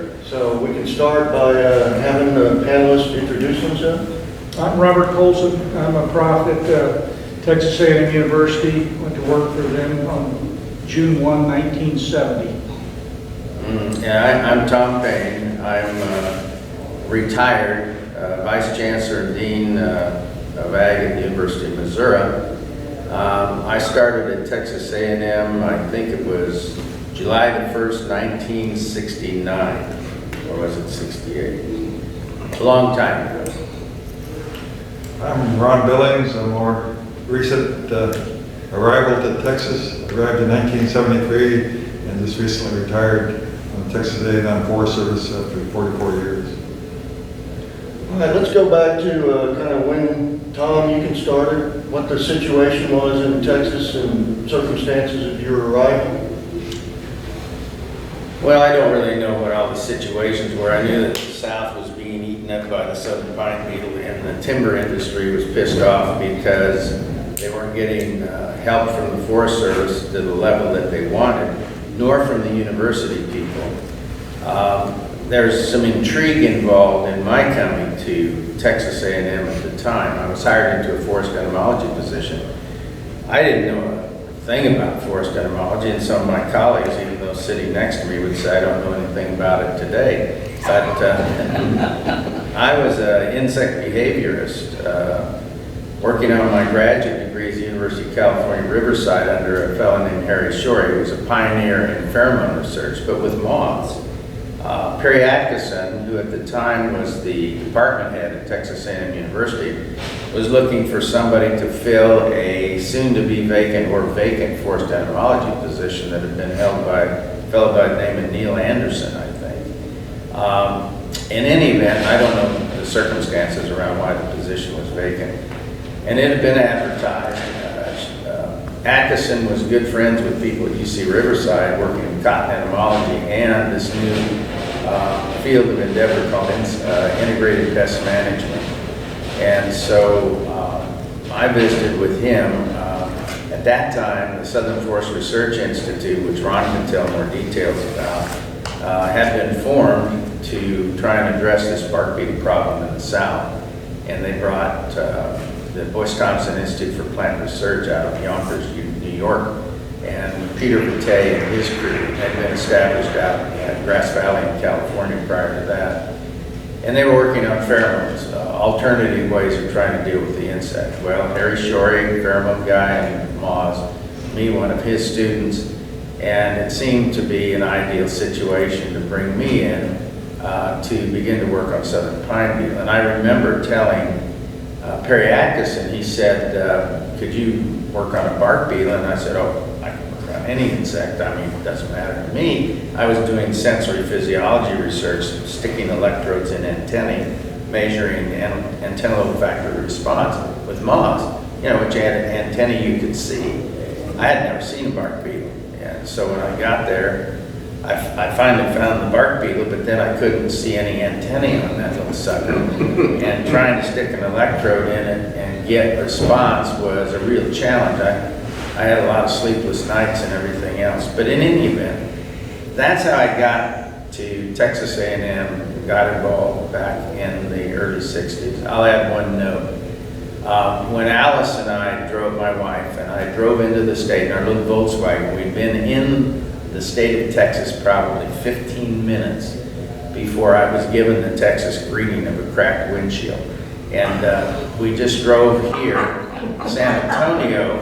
So we can start by having the panelists introduce themselves. I'm Robert Colson. I'm a prof at Texas A&M University. Went to work for them on June 1, 1970. I'm Tom Payne. I'm retired Vice Chancellor and Dean of Ag at the University of Missouri. I started at Texas A&M, I think it was July the 1st, 1969, or was it 68? A long time ago. I'm Ron Billings. I'm more recent arrival to Texas. Arrived in 1973 and just recently retired from the Texas A&M Forest Service after 44 years. All right, let's go back to kind of when, Tom, you can start it, what the situation was in Texas and circumstances of your arrival. Well, I don't really know what all the situations were. I knew that the South was being eaten up by the southern pine beetle, and the timber industry was pissed off because they weren't getting help from the Forest Service to the level that they wanted, nor from the university people. There's some intrigue involved in my coming to Texas A&M at the time. I was hired into a forest entomology position. I didn't know a thing about forest entomology, and some of my colleagues, even though sitting next to me, would say I don't know anything about it today. But I was an insect behaviorist working on my graduate degree at the University of California, Riverside, under a fellow named Harry Shorey, who was a pioneer in pheromone research, but with moths. Perry Atkinson, who at the time was the department head at Texas A&M University, was looking for somebody to fill a soon-to-be vacant or vacant forest entomology position that had been held by a fellow by the name of Neil Anderson, I think. In any event, I don't know the circumstances around why the position was vacant. And it had been advertised. Atkinson was good friends with people at UC Riverside working in cotton entomology and this new field of endeavor called integrated pest management. And so I visited with him. At that time, the Southern Forest Research Institute, which Ron can tell more details about, had been formed to try and address this bark beetle problem in the South. And they brought the Boyce Thompson Institute for Plant Research out of Yonkers, New York, and Peter Boutte and his crew had been established out at Grass Valley in California prior to that. And they were working on pheromones, alternative ways of trying to deal with the insect. Well, Harry Shorey, pheromone guy in moths, me, one of his students, and it seemed to be an ideal situation to bring me in to begin to work on southern pine beetle. And I remember telling Perry Atkinson, he said, could you work on a bark beetle? And I said, oh, I can work on any insect. I mean, it doesn't matter to me. I was doing sensory physiology research, sticking electrodes in antennae, measuring antennal olfactory response with moths, which had an antennae you could see. I had never seen a bark beetle. And so when I got there, I finally found the bark beetle, but then I couldn't see any antennae on that little sucker. And trying to stick an electrode in it and get response was a real challenge. I had a lot of sleepless nights and everything else. But in any event, that's how I got to Texas A&M and got involved back in the early 60s. I'll add one note. When Alice and I drove, my wife and I drove into the state in our little Volkswagen, we'd been in the state of Texas probably 15 minutes before I was given the Texas greeting of a cracked windshield. And we just drove here, San Antonio,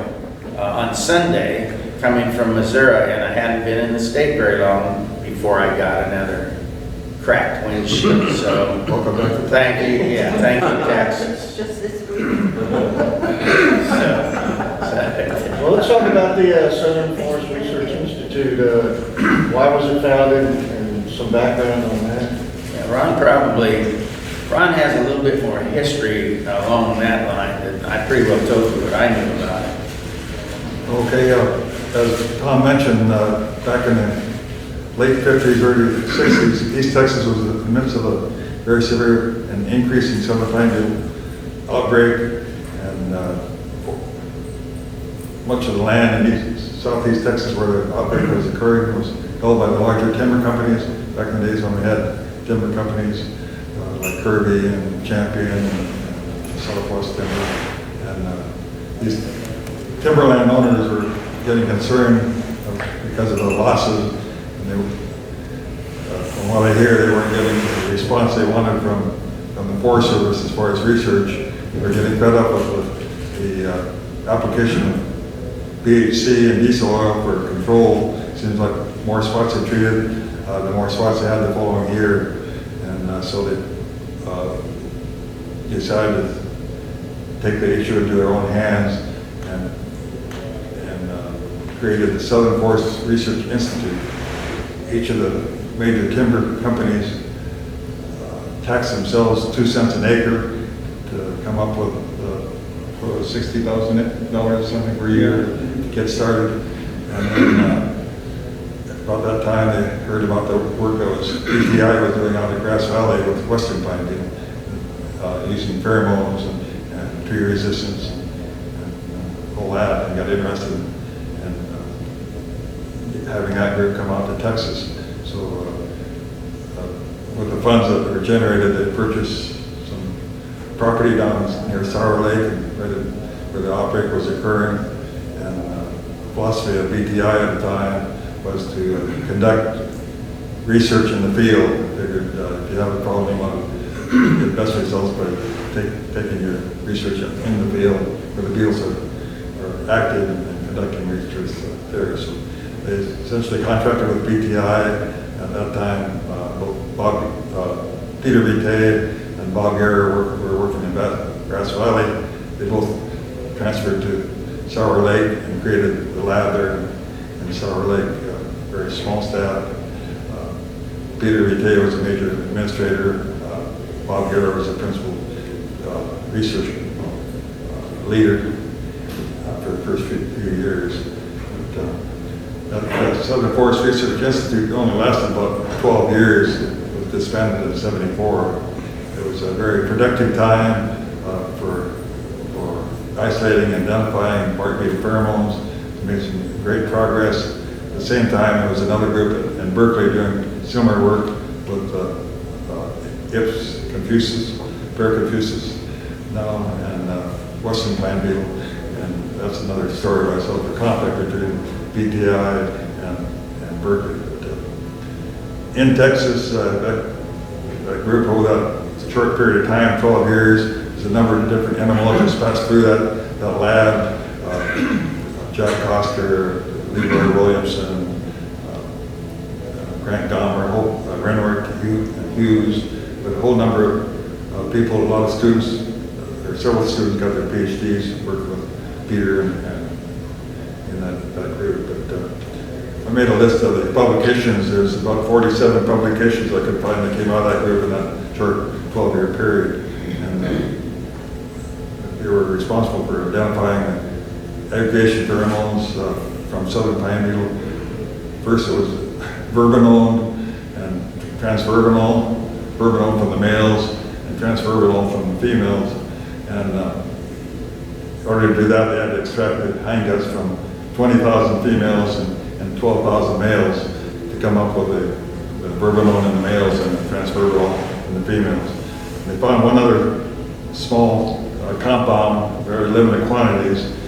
on Sunday, coming from Missouri, and I hadn't been in the state very long before I got another cracked windshield. So, Welcome back. thank you, thank you, Texas. Just this week. Well, let's talk about the Southern Forest Research Institute. Why was it founded and some background on that? Yeah, Ron has a little bit more history along that line that I pretty well told you what I knew about it. Okay, as Tom mentioned, back in the late 50s, early 60s, East Texas was in the midst of a very severe and increasing southern pine beetle outbreak, and much of the land in southeast Texas where the outbreak was occurring was held by the larger timber companies, back in the days when we had timber companies like Kirby and Champion and Southwest Timber. And these timberland owners were getting concerned because of the losses. And they, from what I hear, they weren't getting the response they wanted from the Forest Service as far as research. They were getting fed up with the application of BHC and diesel oil for control. Seems like more spots are treated, the more spots they had the following year. And so they decided to take the issue into their own hands and created the Southern Forest Research Institute. Each of the major timber companies tax themselves 2 cents an acre to come up with $60,000 or something per year to get started. And then about that time they heard about the work that BTI was doing out in Grass Valley with Western Pine Beetle, using pheromones and tree resistance and all that, and got interested in having that group come out to Texas. So with the funds that were generated, they purchased some property down near Sour Lake, where the outbreak was occurring. And the philosophy of BTI at the time was to conduct research in the field. They figured if you have a problem, you want to get best results by taking your research in the field where the beetles are active and conducting research there. So they essentially contracted with BTI at that time. Peter Vitae and Bob Garrer were working in Grass Valley. They both transferred to Sour Lake and created the lab there in Sour Lake. Very small staff. Peter Vitae was a major administrator. Bob Garrer was the principal research leader for the first few years. That Southern Forest Research Institute only lasted about 12 years. It was disbanded in '74. It was a very productive time for isolating and identifying bark beetle pheromones. It made some great progress. At the same time, there was another group in Berkeley doing similar work with Ips confusus, Paraconfusus now, and Western Pine Beetle. And that's another story by itself, the conflict between BTI and Berkeley. But, in Texas, that group over that short period of time, 12 years, there's a number of different entomologists passed through that lab. Jack Coster, Leroy Williamson, Grant Dahmer, Renwick Hughes, but a whole number of people, a lot of students, or several students got their PhDs, worked with Peter and in that group. But I made a list of the publications. There's about 47 publications I could find that came out of that group in that short 12-year period. And they were responsible for identifying aggregation pheromones from southern pine beetle. First it was verbenone and transverbenone, verbenone from the males and transverbenone from the females. And in order to do that, they had to extract the hindguts from 20,000 females and 12,000 males to come up with the verbenone in the males and the transverbenone in the females. And they found one other small compound, very limited quantities.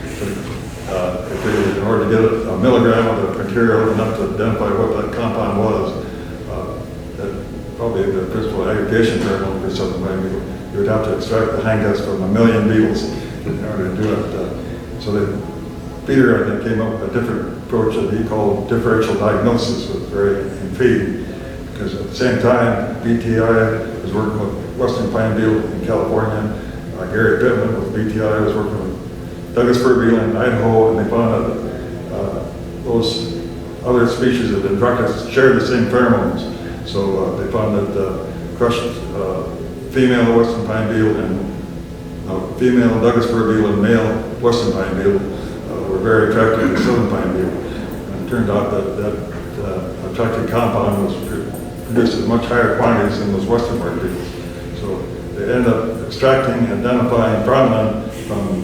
In order to get a milligram of the material enough to identify what that compound was, probably the principal aggregation pheromone for southern pine beetle, you would have to extract the hindguts from 1 million beetles in order to do it. So Peter, I think, came up with a different approach that he called differential diagnosis, was very intriguing, because at the same time, BTI was working with western pine beetle in California. Gary Pittman with BTI was working with Douglas fir beetle in Idaho, and they found that those other species of Dendrocus shared the same pheromones. So they found that crushed female western pine beetle and female Douglas fir beetle and male western pine beetle were very attracted to southern pine beetle. And it turned out that attractive compound was produced in much higher quantities than those western pine beetles. So they ended up extracting and identifying frontline from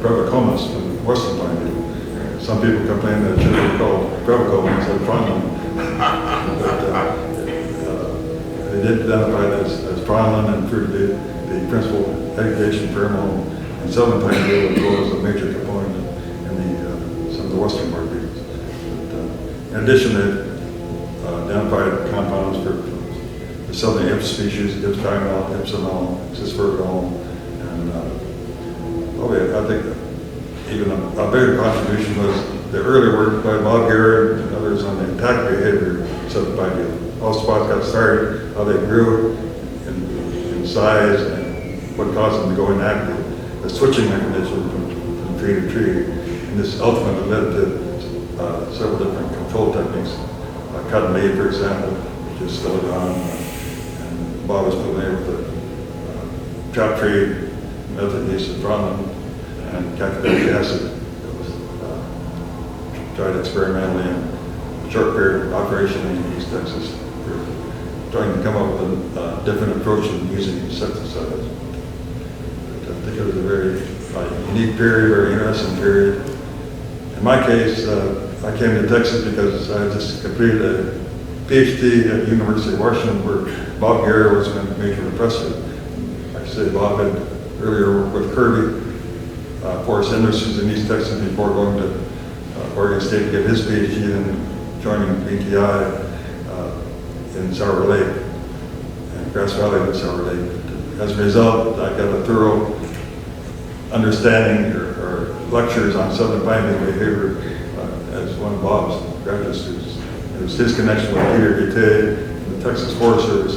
Brevicomus, from western pine beetle. Some people complain that it should be called Brevicomus instead of frontline. they did identify that as Fronlin and proved the principal aggregation thermal and southern Pineville as well as a major component in some of the western part beetles. In addition, they identified compounds for the southern Ips species, Ipschimal, Ipsinol, Cisvertinol, and probably I think even a bigger contribution was the early work by Bob Garrett and others on the attack behavior of southern pine beetle. Hotspot got started, how they grew in size and what caused them to go inactive, the switching mechanism from tree to tree. And this ultimately led to several different control techniques. Cut and lead, for example, which is still around. And Bob was familiar with the trap tree method used in Fronlin and calculated acid that was tried experimentally in a short period of operation in East Texas. We're trying to come up with a different approach in using insecticides. But I think it was a very unique period, very interesting period. In my case, I came to Texas because I just completed a PhD at the University of Washington where Bob Garrett was a major professor. Like I say, Bob had earlier worked with Kirby, Forest Industries in East Texas before going to Oregon State to get his PhD and joining BTI in Sour Lake, and Grass Valley in Sour Lake. As a result, I got a thorough understanding or lectures on southern pine beetle behavior as one of Bob's graduate students. It was his connection with Peter Guite and the Texas Forest Service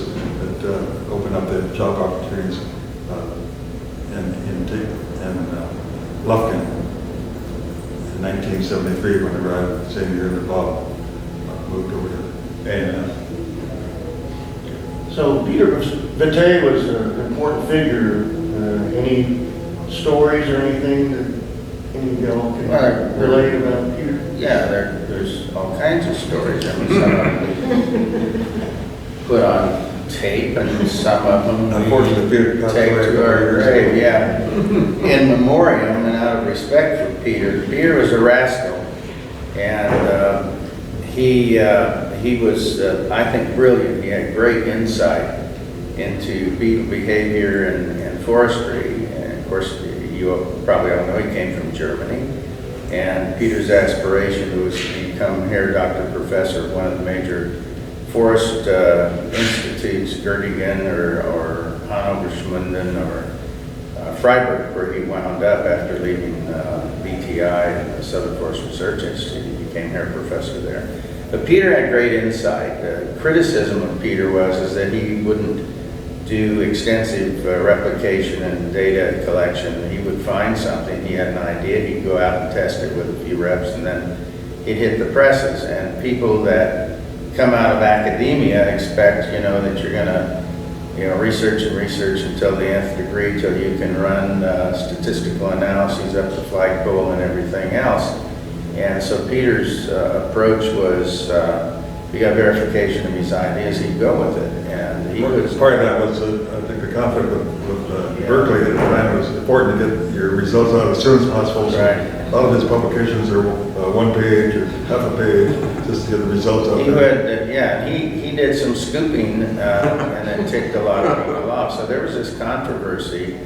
that opened up the job opportunities in Lufkin in 1973 when I arrived, the same year that Bob moved over here. And So Peter Vitae was an important figure. Any stories or anything that any of y'all can relate about Peter? Yeah, there's all kinds of stories. I mean, some of them put on tape, and some of them unfortunately, Peter we passed take away to our grave. Yeah, in memoriam and out of respect for Peter. Peter was a rascal, and he was, I think, brilliant. He had great insight into beetle behavior and forestry. And of course, you probably all know he came from Germany. And Peter's aspiration was to become Herr Doctor Professor of one of the major forest institutes, Göttingen or Hannover Schmunden or Freiburg, where he wound up after leaving BTI, the Southern Forest Research Institute. He became Herr Professor there. But Peter had great insight. Criticism of Peter is that he wouldn't do extensive replication and data collection. He would find something, he had an idea, he'd go out and test it with a few reps, and then he'd hit the presses. And people that come out of academia expect, that you're gonna, research and research until the nth degree, till you can run statistical analyses up the flagpole and everything else. And so Peter's approach was, we got verification of his ideas, he'd go with it. And he was part of that was, I think, the conflict with Berkeley at the time. It was important to get your results out as soon as possible. So right. A lot of his publications are 1 page or half a page just to get the results out there. He did some scooping and it ticked a lot of people off. So there was this controversy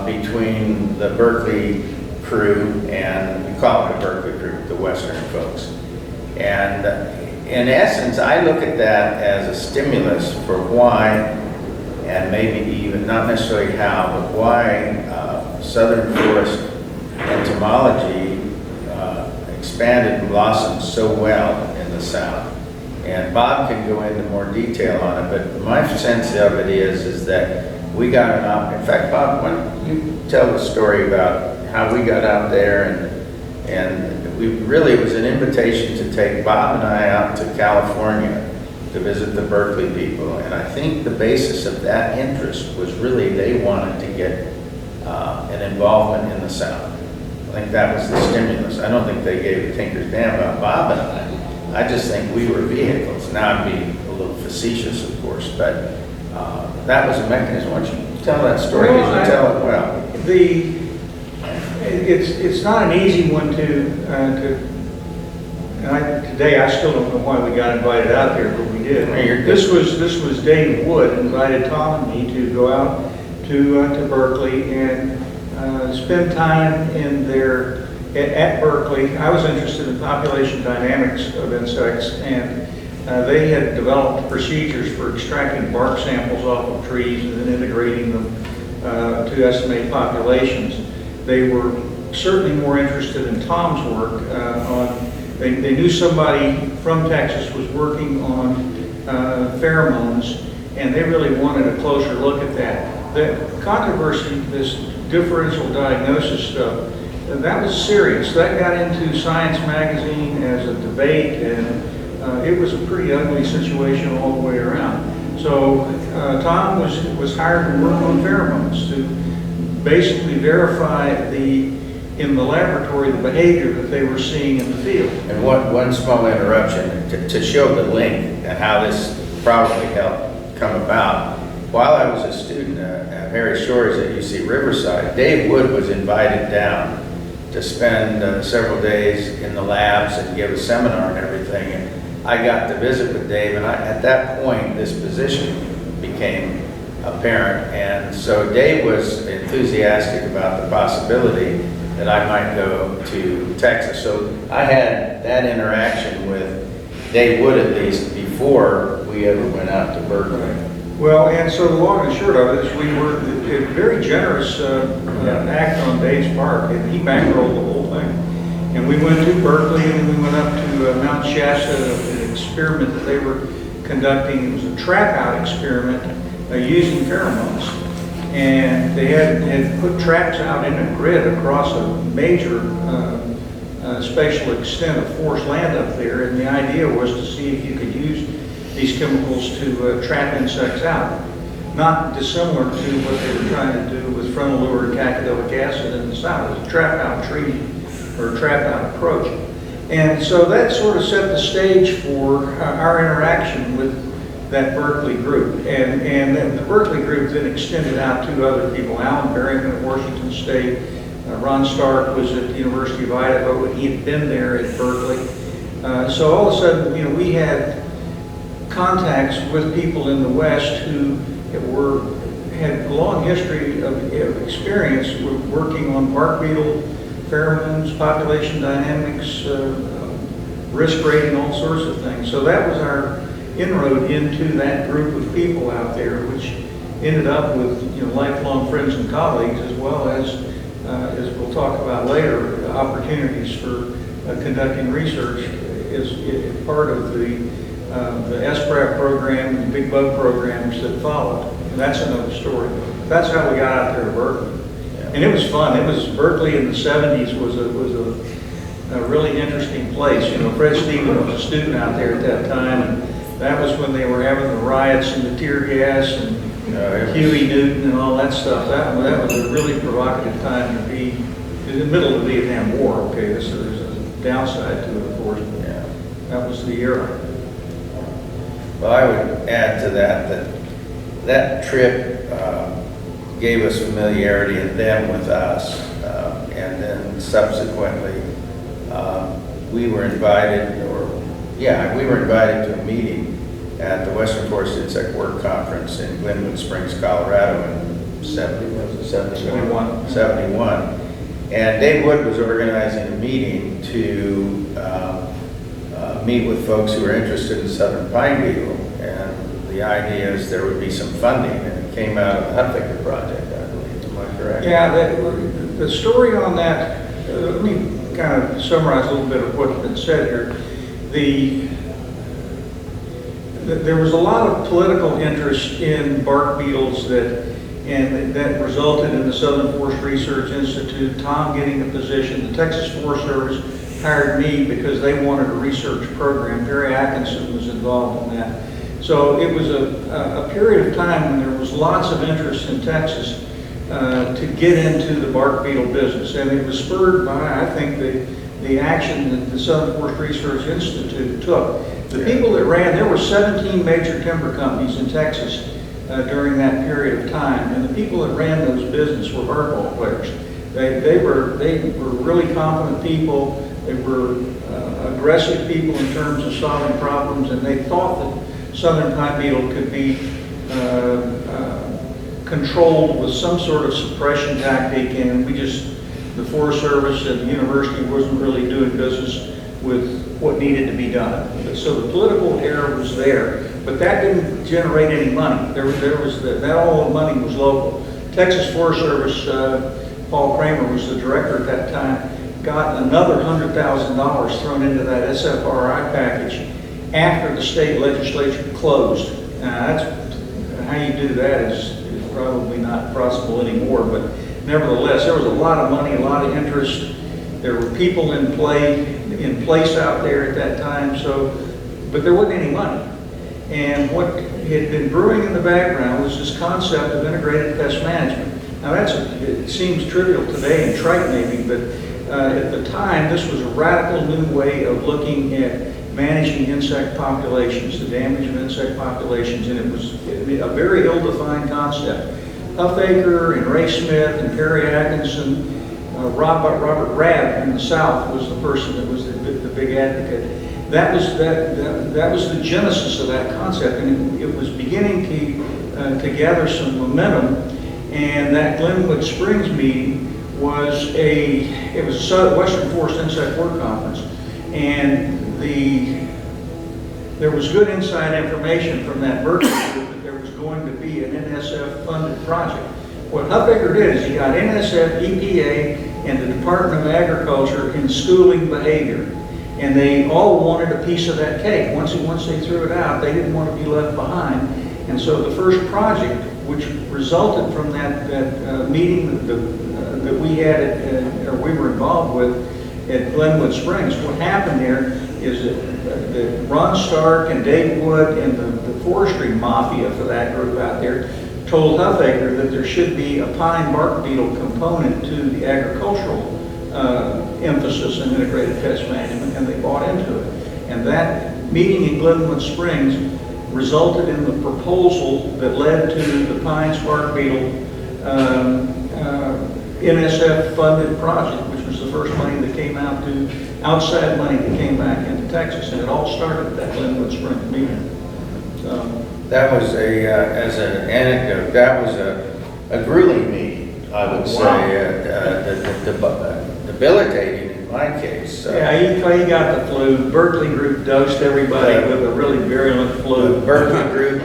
between the Berkeley crew, and we call it the Berkeley crew, the Western folks. And in essence, I look at that as a stimulus for why, and maybe even not necessarily how, but why Southern forest entomology expanded and blossomed so well in the South. And Bob can go into more detail on it, but my sense of it is that we got an in fact, Bob, why don't you tell the story about how we got out there, and it was an invitation to take Bob and I out to California to visit the Berkeley people. And I think the basis of that interest was really they wanted to get an involvement in the South. I think that was the stimulus. I don't think they gave a tinker's damn about Bob and I just think we were vehicles. Now I'd be a little facetious, of course, but that was a mechanism. Why don't you tell that story? Because you tell it well. It's not an easy one today I still don't know why we got invited out there, but we did. did. Hey, you're good. This was Dave Wood invited Tom and me to go out to Berkeley and spend time in their at Berkeley. I was interested in population dynamics of insects, and they had developed procedures for extracting bark samples off of trees and then integrating them to estimate populations. They were certainly more interested in Tom's work they knew somebody from Texas was working on pheromones, and they really wanted a closer look at that. The controversy, this differential diagnosis stuff, that was serious. That got into Science magazine as a debate, and it was a pretty ugly situation all the way around. So Tom was hired to work on pheromones to basically verify in the laboratory the behavior that they were seeing in the field. And one small interruption to show the link and how this probably helped come about. While I was a student at Harry Shores at UC Riverside, Dave Wood was invited down to spend several days in the labs and give a seminar and everything. And I got to visit with Dave, and at that point, this position became apparent. And so Dave was enthusiastic about the possibility that I might go to Texas. So I had that interaction with Dave Wood at least before we ever went out to Berkeley. Well, and so the long and short of it is we were a very generous act on Dave's part, and he bankrolled the whole thing. And we went to Berkeley, and we went up to Mount Shasta, an experiment that they were conducting. It was a trap-out experiment using pheromones. And they had put traps out in a grid across a major spatial extent of forest land up there, and the idea was to see if you could use these chemicals to trap insects out. Not dissimilar to what they were trying to do with frontal lure and cacodelic acid in the south. It was a trap-out treaty or a trap-out approach. And so that sort of set the stage for our interaction with that Berkeley group. And then the Berkeley group then extended out to other people. Alan Barrington at Washington State. Ron Stark was at the University of Idaho, and he had been there at Berkeley. So all of a sudden, we had contacts with people in the West who had a long history of experience with working on bark beetle, pheromones, population dynamics, risk rating, all sorts of things. So that was our inroad into that group of people out there, which ended up with lifelong friends and colleagues, as well as we'll talk about later, opportunities for conducting research as part of the SPRAP program and the Big Bug programs that followed. And that's another story. That's how we got out there to Berkeley. Yeah. And it was fun. It was Berkeley in the 70s was a really interesting place. Fred Stevens was a student out there at that time, and that was when they were having the riots and the tear gas and Huey Newton and all that stuff. That was a really provocative time to be in the middle of the Vietnam War. Okay, there's a downside to it, of course. But yeah, that was the era. Well, I would add to that trip gave us familiarity and them with us, and then subsequently we were invited to a meeting at the Western Forest Insect Work Conference in Glenwood Springs, Colorado in 71. And Dave Wood was organizing a meeting to meet with folks who were interested in southern pine beetle. And the idea is there would be some funding, and it came out of the Hutvicker project, I believe. Am I correct? Yeah, the story on that, let me kind of summarize a little bit of what's been said here. There was a lot of political interest in bark beetles that resulted in the Southern Forest Research Institute, Tom getting a position. The Texas Forest Service hired me because they wanted a research program. Barry Atkinson was involved in that. So it was a period of time when there was lots of interest in Texas to get into the bark beetle business. And it was spurred by, I think, the action that the Southern Forest Research Institute took. The people that ran, there were 17 major timber companies in Texas during that period of time, and the people that ran those businesses were hardball players. They were really competent people. They were aggressive people in terms of solving problems, and they thought southern pine beetle could be controlled with some sort of suppression tactic, and the Forest Service and the university wasn't really doing business with what needed to be done. So the political error was there, but that didn't generate any money. That all the money was local. Texas Forest Service, Paul Kramer was the director at that time, got another $100,000 thrown into that SFRI package after the state legislature closed. That's how you do that is probably not possible anymore, but nevertheless, there was a lot of money, a lot of interest. There were people in place out there at that time, but there wasn't any money. And what had been brewing in the background was this concept of integrated pest management. Now it seems trivial today and trite maybe, but at the time, this was a radical new way of looking at managing insect populations, the damage of insect populations, and it was a very ill-defined concept. Huffaker and Ray Smith and Perry Atkinson, Robert Rabb in the South was the person that was the big advocate. That was the genesis of that concept, and it was beginning to gather some momentum. And that Glenwood Springs meeting was a Western Forest Insect Work Conference, and there was good inside information from that Berkeley group that there was going to be an NSF-funded project. What Huffaker did is he got NSF, EPA, and the Department of Agriculture in schooling behavior, and they all wanted a piece of that cake. Once they threw it out, they didn't want to be left behind, and so the first project, which resulted from that meeting that we had or we were involved with at Glenwood Springs, what happened there is that Ron Stark and Dave Wood and the forestry mafia for that group out there told Huffaker that there should be a pine bark beetle component to the agricultural emphasis in integrated pest management, and they bought into it. And that meeting in Glenwood Springs resulted in the proposal that led to the pine bark beetle NSF-funded project, which was the first money that came out outside money that came back into Texas, and it all started at that Glenwood Springs meeting. That was as an anecdote, that was a grueling meeting, I would say, debilitating in my case. Yeah, he got the flu. Berkeley group dosed everybody with a really virulent flu. The Berkeley group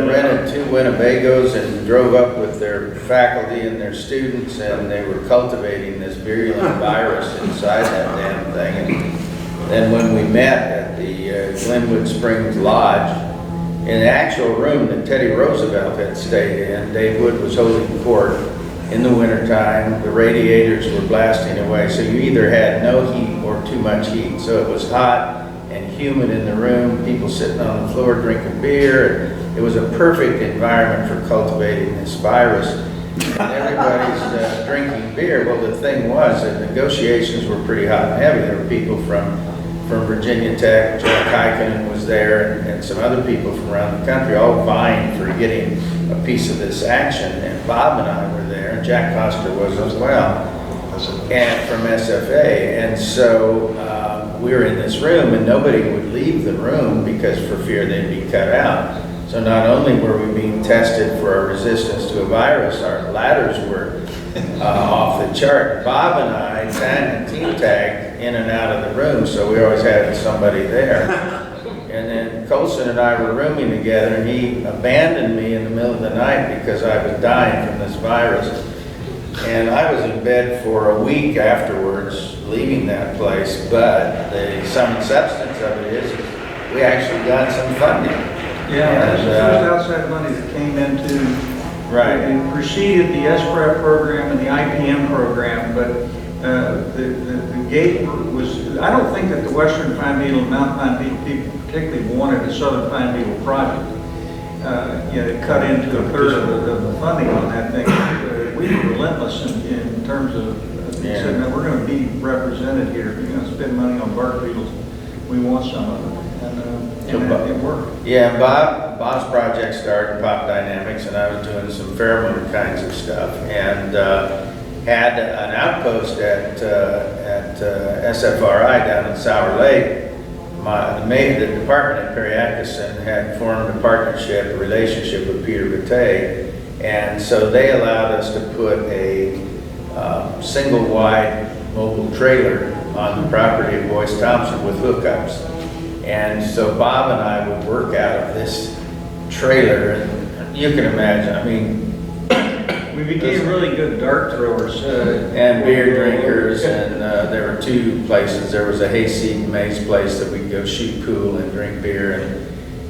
rented 2 Winnebagos and drove up with their faculty and their students, and they were cultivating this virulent virus inside that damn thing. And then when we met at the Glenwood Springs Lodge, in the actual room that Teddy Roosevelt had stayed in, Dave Wood was holding court in the wintertime. The radiators were blasting away, so you either had no heat or too much heat. So it was hot and humid in the room, people sitting on the floor drinking beer. And it was a perfect environment for cultivating this virus. And everybody's drinking beer. Well, the thing was that negotiations were pretty hot and heavy. There were people from Virginia Tech, Jack Heikkinen was there, and some other people from around the country, all vying for getting a piece of this action. And Bob and I were there, and Jack Coster was as well, and from SFA. And so we were in this room, and nobody would leave the room because for fear they'd be cut out. So not only were we being tested for our resistance to a virus, our ladders were off the chart. Bob and I team tagged in and out of the room, so we always had somebody there. And then Colson and I were rooming together, and he abandoned me in the middle of the night because I was dying from this virus. And I was in bed for a week afterwards, leaving that place, but the sum and substance of it is we actually got some funding. Yeah, this was outside money that came into, right. It preceded the SPREP program and the IPM program, but the gate was, I don't think that the Western Pine Beetle and Mountain Pine Beetle people particularly wanted a Southern Pine Beetle project. It cut into a third of the funding on that thing. We were relentless in terms of saying, no, we're going to be represented here. If you're going to spend money on bark beetles, we want some of them. And it worked. Yeah, Bob's project started, Pop Dynamics, and I was doing some pheromone kinds of stuff, and had an outpost at SFRI down in Sour Lake, the department at Perry Atkinson had formed a partnership, a relationship with Peter Bate, and so they allowed us to put a single wide mobile trailer on the property of Boyce Thompson with hookups. And so Bob and I would work out of this trailer, and you can imagine, I mean, We became really good dart throwers. and beer drinkers, and there were two places. There was a hayseed and maize place that we'd go shoot pool and drink beer, and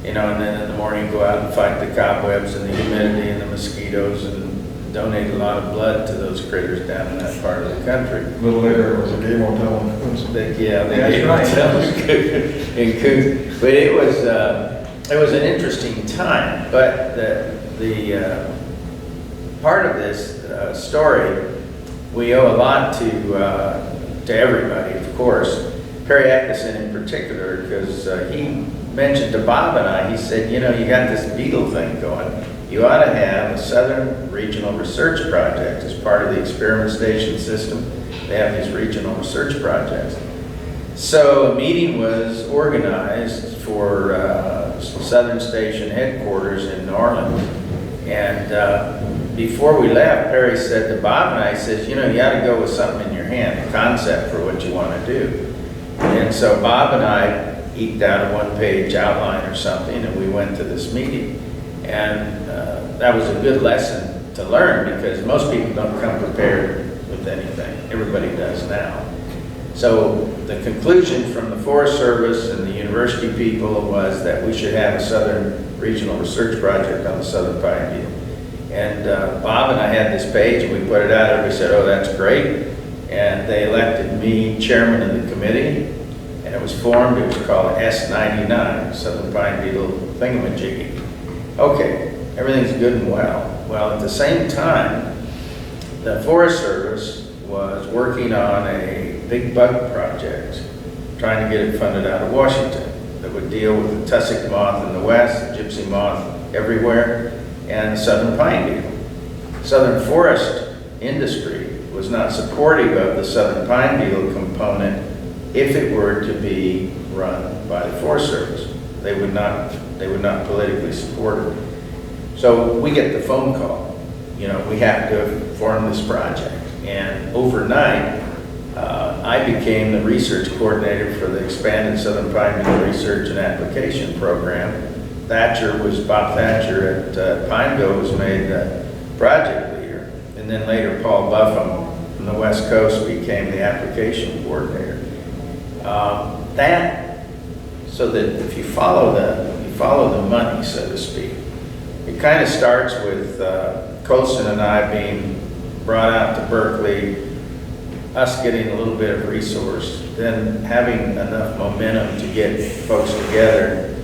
and then in the morning go out and fight the cobwebs and the humidity and the mosquitoes, and donate a lot of blood to those critters down in that part of the country. A little later, it was a game hotel in Queens. That's right. In Coons. But it was an interesting time. But the part of this story, we owe a lot to everybody, of course. Perry Atkinson in particular, because he mentioned to Bob and I, he said, you got this beetle thing going. You ought to have a Southern Regional Research Project as part of the experiment station system. They have these regional research projects. So a meeting was organized for Southern Station headquarters in New Orleans. And before we left, Perry said to Bob and I, he says, you ought to go with something in your hand, a concept for what you want to do. And so Bob and I eked out a one-page outline or something, and we went to this meeting. And that was a good lesson to learn, because most people don't come prepared with anything. Everybody does now. So the conclusion from the Forest Service and the university people was that we should have a Southern Regional Research Project on the Southern Pine Beetle. And Bob and I had this page, and we put it out. Everybody said, oh, that's great. And they elected me chairman of the committee, and it was formed. It was called S99, Southern Pine Beetle Thingamajiggy. Okay, everything's good and well. Well, at the same time, the Forest Service was working on a big bug project, trying to get it funded out of Washington, that would deal with the tussock moth in the west, the gypsy moth everywhere, and the southern pine beetle. Southern forest industry was not supportive of the southern pine beetle component if it were to be run by the Forest Service. They would not politically support it. So we get the phone call, we have to form this project. And overnight, I became the research coordinator for the expanded Southern Pine Beetle Research and Application Program. Bob Thatcher at Pineville was made the project leader. And then later Paul Buffum from the West Coast became the application coordinator. So that if you follow the money, so to speak, it kind of starts with Colson and I being brought out to Berkeley, us getting a little bit of resource, then having enough momentum to get folks together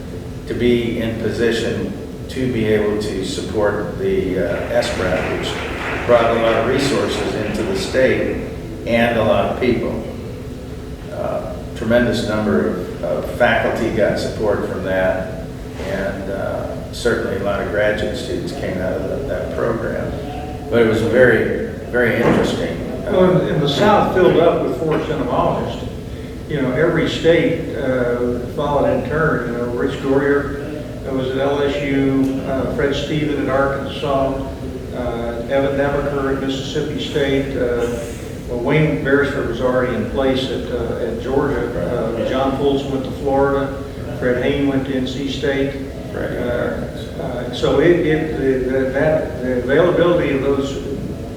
to be in position to be able to support the SPRAP, which brought a lot of resources into the state and a lot of people. Tremendous number of faculty got support from that, and certainly a lot of graduate students came out of that program. But it was very, very interesting. Well, and the South filled up with forest entomologists. Every state followed in turn. Rich Goyer was at LSU, Fred Stephen at Arkansas, Evan Nemeker at Mississippi State. Wayne Beresford was already in place at Georgia. John Fultz went to Florida. Fred Hain went to NC State. So the availability of those,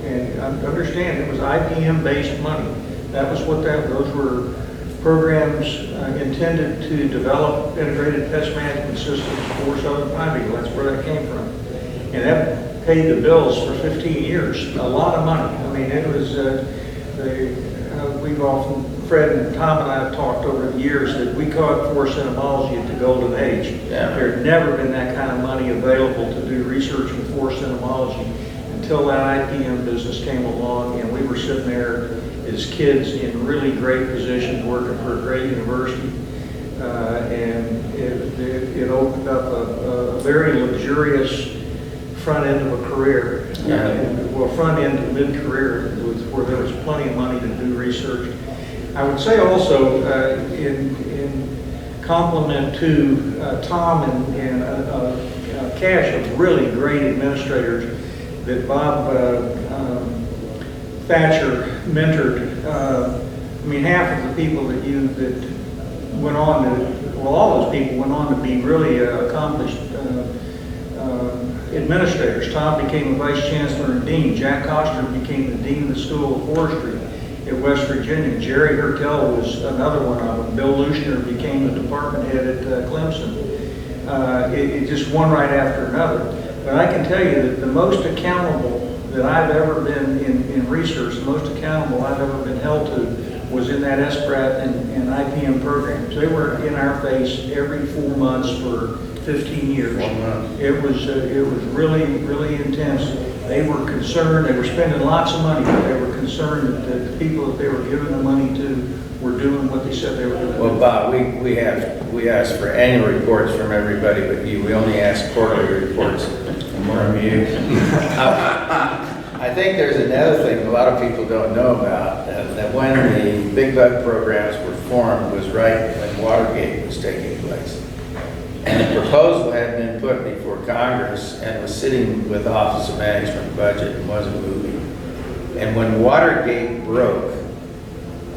and understand it was IPM-based money. That was what those were programs intended to develop integrated pest management systems for Southern Pine Beetle. That's where that came from. And that paid the bills for 15 years. A lot of money. I mean, it was, we've often, Fred and Tom and I have talked over the years that we call it forest entomology at the golden age. Yeah. There had never been that kind of money available to do research in forest entomology until that IPM business came along, and we were sitting there as kids in really great positions working for a great university. And it opened up a very luxurious front end of a career. Front end to mid-career, where there was plenty of money to do research. I would say also, in compliment to Tom and a cache of really great administrators that Bob Thatcher mentored. I mean, half of the people that went on to, well, all those people went on to be really accomplished administrators. Tom became a vice chancellor and dean. Jack Coster became the dean of the School of Forestry at West Virginia. Jerry Hertel was another one of them. Bill Luschner became the department head at Clemson. It just one right after another. But I can tell you that the most accountable that I've ever been in research, the most accountable I've ever been held to was in that SPRAT and IPM programs. They were in our face every 4 months for 15 years. 1 month. It was really, really intense. They were concerned, they were spending lots of money, but they were concerned that the people that they were giving the money to were doing what they said they were going to do. Well, Bob, we ask for annual reports from everybody but you. We only ask quarterly reports from you. I think there's another thing a lot of people don't know about, that when the big bug programs were formed was right when Watergate was taking place. And the proposal had been put before Congress and was sitting with Office of Management Budget and wasn't moving. And when Watergate broke,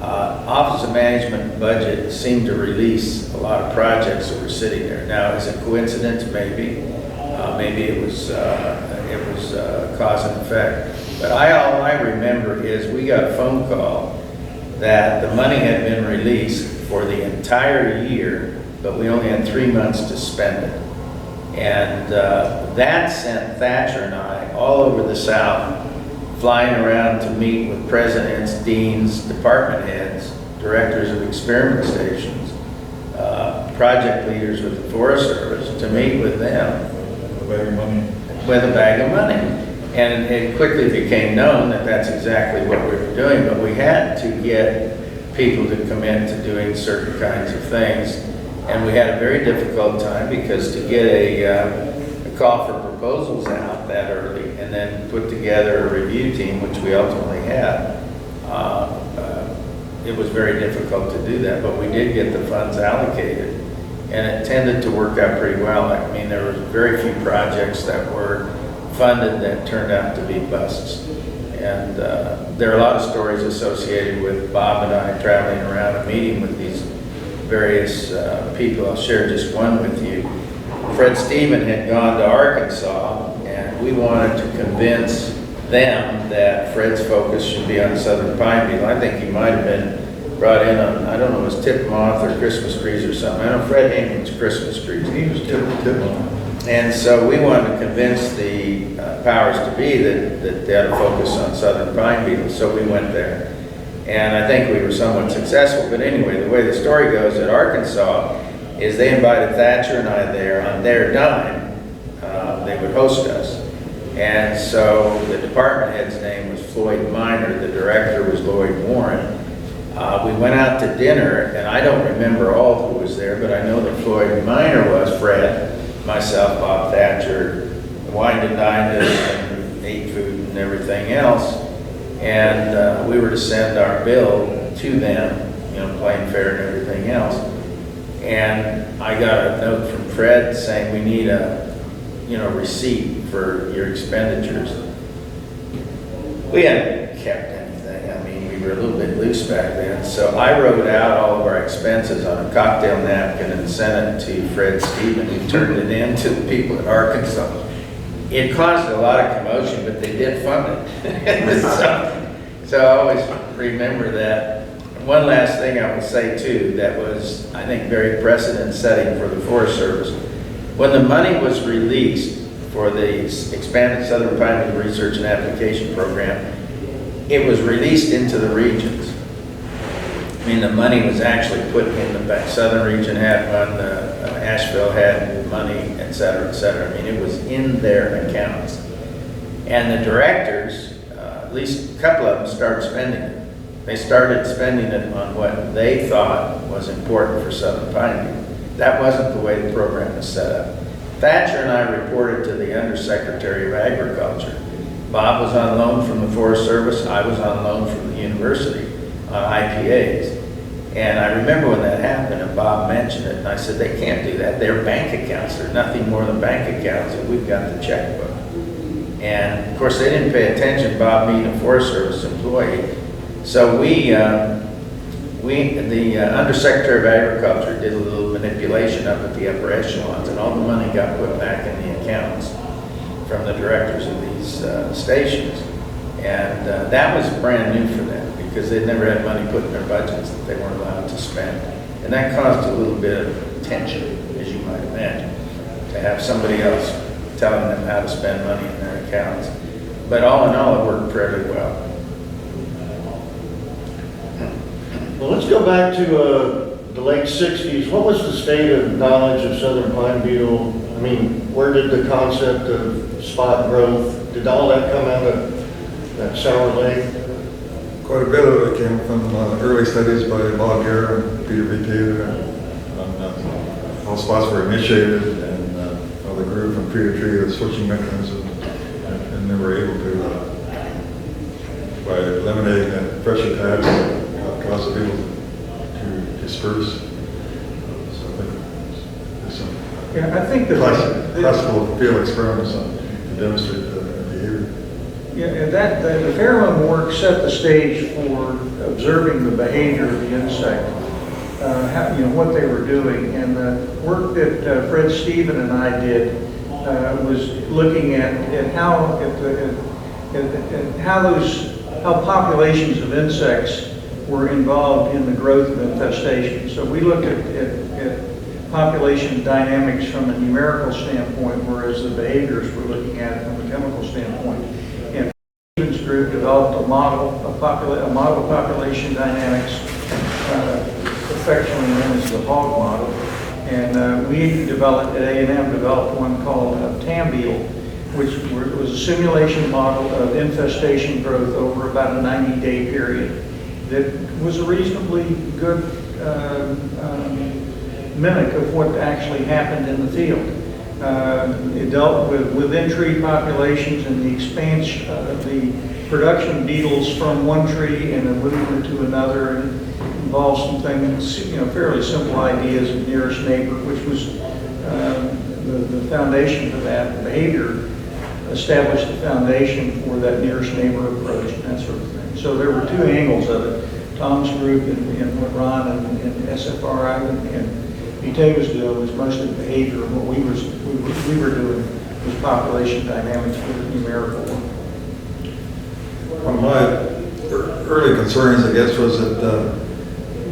Office of Management Budget seemed to release a lot of projects that were sitting there. Now, is it coincidence? Maybe. Maybe it was cause and effect. But all I remember is we got a phone call that the money had been released for the entire year, but we only had 3 months to spend it. And that sent Thatcher and I all over the South, flying around to meet with presidents, deans, department heads, directors of experiment stations, project leaders with the Forest Service, to meet with them with a bag of money. And it quickly became known that that's exactly what we were doing, but we had to get people to commit to doing certain kinds of things. And we had a very difficult time because to get a call for proposals out that early and then put together a review team, which we ultimately had, it was very difficult to do that, but we did get the funds allocated. And it tended to work out pretty well. I mean, there were very few projects that were funded that turned out to be busts. And there are a lot of stories associated with Bob and I traveling around and meeting with these various people. I'll share just one with you. Fred Steeman had gone to Arkansas, and we wanted to convince them that Fred's focus should be on southern pine beetle. I think he might have been brought in on, I don't know, it was titmoth or Christmas trees or something. I know Fred Haman's Christmas trees. He was titmoth. And so we wanted to convince the powers to be that they ought to focus on southern pine beetles. So we went there. And I think we were somewhat successful. But anyway, the way the story goes at Arkansas is they invited Thatcher and I there on their dime. They would host us. And so the department head's name was Floyd Miner. The director was Lloyd Warren. We went out to dinner, and I don't remember all who was there, but I know that Floyd Miner was, Fred, myself, Bob Thatcher, wined and dined us and ate food and everything else. And we were to send our bill to them, you know, plane fare and everything else. And I got a note from Fred saying we need a, receipt for your expenditures. We hadn't kept anything. I mean, we were a little bit loose back then. So I wrote out all of our expenses on a cocktail napkin and sent it to Fred Steeman, who turned it in to the people at Arkansas. It caused a lot of commotion, but they did fund it. So I always remember that. One last thing I will say too, that was, I think, very precedent-setting for the Forest Service. When the money was released for the expanded Southern Pine Beetle Research and Application Program, it was released into the regions. I mean, the money was actually put in the back. Southern region had one, Asheville had money, et cetera, et cetera. I mean, it was in their accounts. And the directors, at least a couple of them, started spending it. They started spending it on what they thought was important for Southern Pine Beetle. That wasn't the way the program was set up. Thatcher and I reported to the Undersecretary of Agriculture. Bob was on loan from the Forest Service. I was on loan from the university on IPAs. And I remember when that happened, and Bob mentioned it, and I said, they can't do that. They're bank accounts. They're nothing more than bank accounts, and we've got the checkbook. And of course, they didn't pay attention, Bob being a Forest Service employee. So the Undersecretary of Agriculture did a little manipulation up at the upper echelons, and all the money got put back in the accounts from the directors of these stations. And that was brand new for them, because they'd never had money put in their budgets that they weren't allowed to spend. And that caused a little bit of tension, as you might imagine, to have somebody else telling them how to spend money in their accounts. But all in all, it worked fairly well. Well, let's go back to the late 60s. What was the state of knowledge of southern pine beetle? I mean, where did the concept of spot growth, did all that come out of that Sour Lake? Quite a bit of it came from early studies by Bob Gare and Peter V. Taylor on how spots were initiated and how they grew from tree to tree, the switching mechanism, and they were able to, by eliminating that pressure tab, cause the beetle to disperse. So I think there's some Yeah, I think the classical field experiments to demonstrate the behavior. Yeah, and the pheromone work set the stage for observing the behavior of the insect, what they were doing. And the work that Fred Stephen and I did was looking at how populations of insects were involved in the growth of infestation. So we looked at population dynamics from a numerical standpoint, whereas the behaviors we're looking at it from a chemical standpoint. And Stevens group developed a model of population dynamics, affectionately known as the hog model. And we developed at A&M developed one called Tam Beetle, which was a simulation model of infestation growth over about a 90-day period. That was a reasonably good mimic of what actually happened in the field. It dealt with within tree populations and the expansion of the production of beetles from one tree and a movement to another, and involved some things, fairly simple ideas of nearest neighbor, which was the foundation for that. Behavior established the foundation for that nearest neighbor approach and that sort of thing. So there were two angles of it. Tom's group and what Ron and SFRI and BT was doing was mostly behavior, and what we were doing was population dynamics with numerical work. One of my early concerns, I guess, was that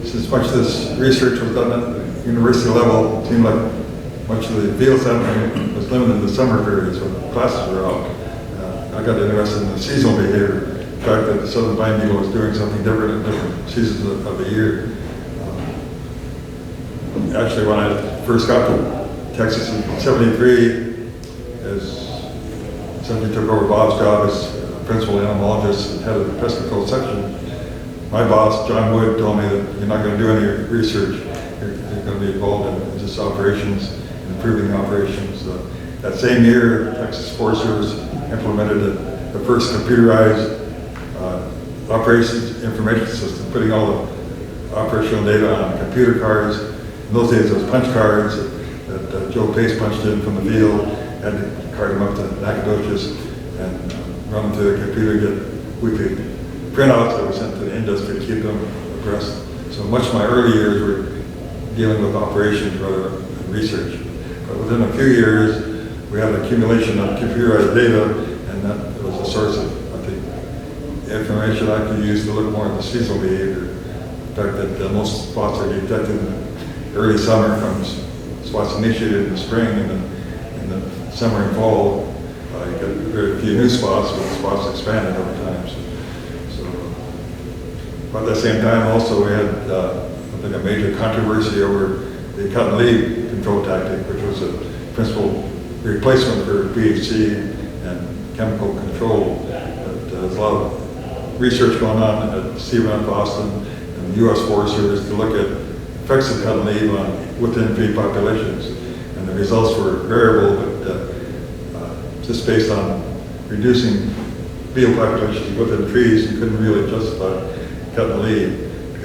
since much of this research was done at the university level, it seemed like much of the field sampling was limited to the summer periods when classes were out. I got interested in the seasonal behavior, the fact that the southern pine beetle was doing something different in different seasons of the year. Actually, when I first got to Texas in '73, since we took over Bob's job as principal entomologist and head of the pest control section, my boss, John Wood, told me that you're not going to do any research. You're going to be involved in just operations, improving operations. That same year, Texas Forest Service implemented the first computerized operations information system, putting all the operational data on computer cards. In those days, it was punch cards that Joe Pace punched in from the field, had to cart them up to Nacogdoches and run them to the computer, get weekly printouts that were sent to the industry to keep them abreast. So much of my early years were dealing with operations rather than research. But within a few years, we had an accumulation of computerized data, and that was a source of, I think, information I could use to look more at the seasonal behavior. The fact that most spots are detected in the early summer from spots initiated in the spring, and then in the summer and fall, you got very few new spots, but the spots expanded over time. But at the same time, also, we had, I think, a major controversy over the cut and leave control tactic, which was a principal replacement for PHC and chemical control. But there's a lot of research going on at CVMF Boston and the U.S. Forest Service to look at effects of cut and leave on within tree populations. And the results were variable, but just based on reducing beetle populations within trees, you couldn't really justify cut and leave.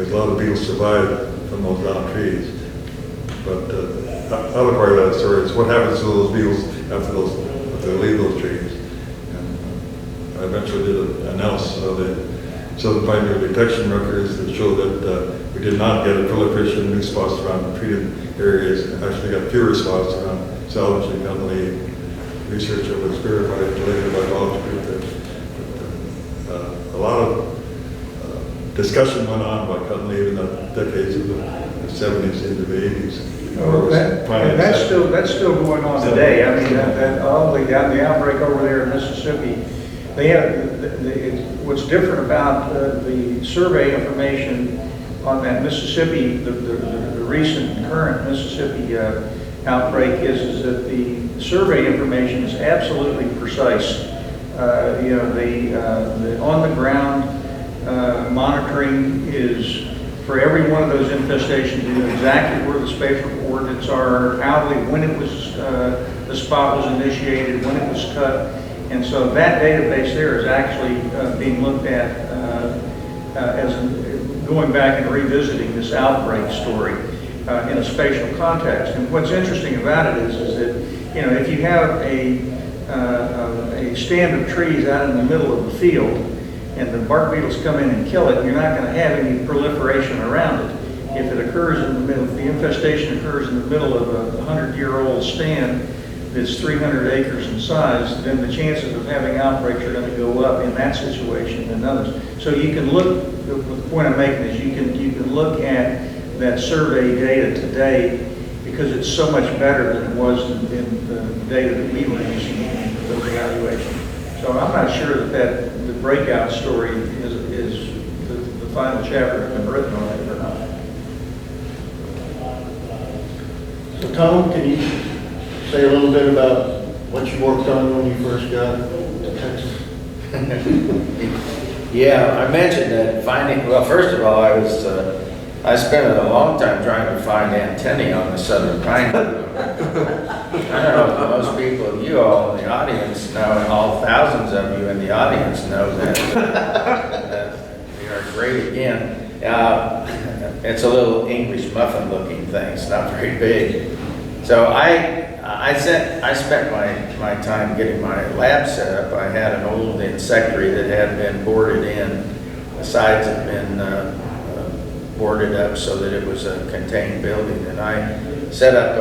because a lot of beetles survive from those downed trees. But the other part of that story is what happens to those beetles after they leave those trees. And I eventually did an analysis of the southern pine beetle detection records that showed that we did not get a proliferation of new spots around treated areas. Actually got fewer spots around salvage and Cutting research that was verified later by biology group that a lot of discussion went on about cutting leaf in the decades of the 70s into the 80s. Well, that's still going on today. I mean, all the outbreak over there in Mississippi, they have, what's different about the survey information on that Mississippi, the recent current Mississippi outbreak is that the survey information is absolutely precise. You know, the on-the-ground monitoring is for every one of those infestations, you know exactly where the spatial coordinates are, when it was, the spot was initiated, when it was cut. And so that database there is actually being looked at as going back and revisiting this outbreak story in a spatial context. And what's interesting about it is that, you know, if you have a stand of trees out in the middle of the field and the bark beetles come in and kill it, you're not going to have any proliferation around it. If it occurs in the middle, if the infestation occurs in the middle of a 100-year-old stand that's 300 acres in size, then the chances of having outbreaks are going to go up in that situation than others. So you can look, the point I'm making is you can look at that survey data today because it's so much better than it was in the data that we were using in those evaluations. So I'm not sure that the breakout story is the final chapter has been written on it or not. So Tom, can you say a little bit about what you worked on when you first got to Texas? Yeah, I mentioned that well, first of all, I spent a long time trying to find antennae on the southern pine beetle. I don't know if most people, you all in the audience know, and all thousands of you in the audience know that we are great again. It's a little English muffin looking thing, it's not very big. So I spent my time getting my lab set up. I had an old insectary that had been boarded in. The sides had been boarded up so that it was a contained building. And I set up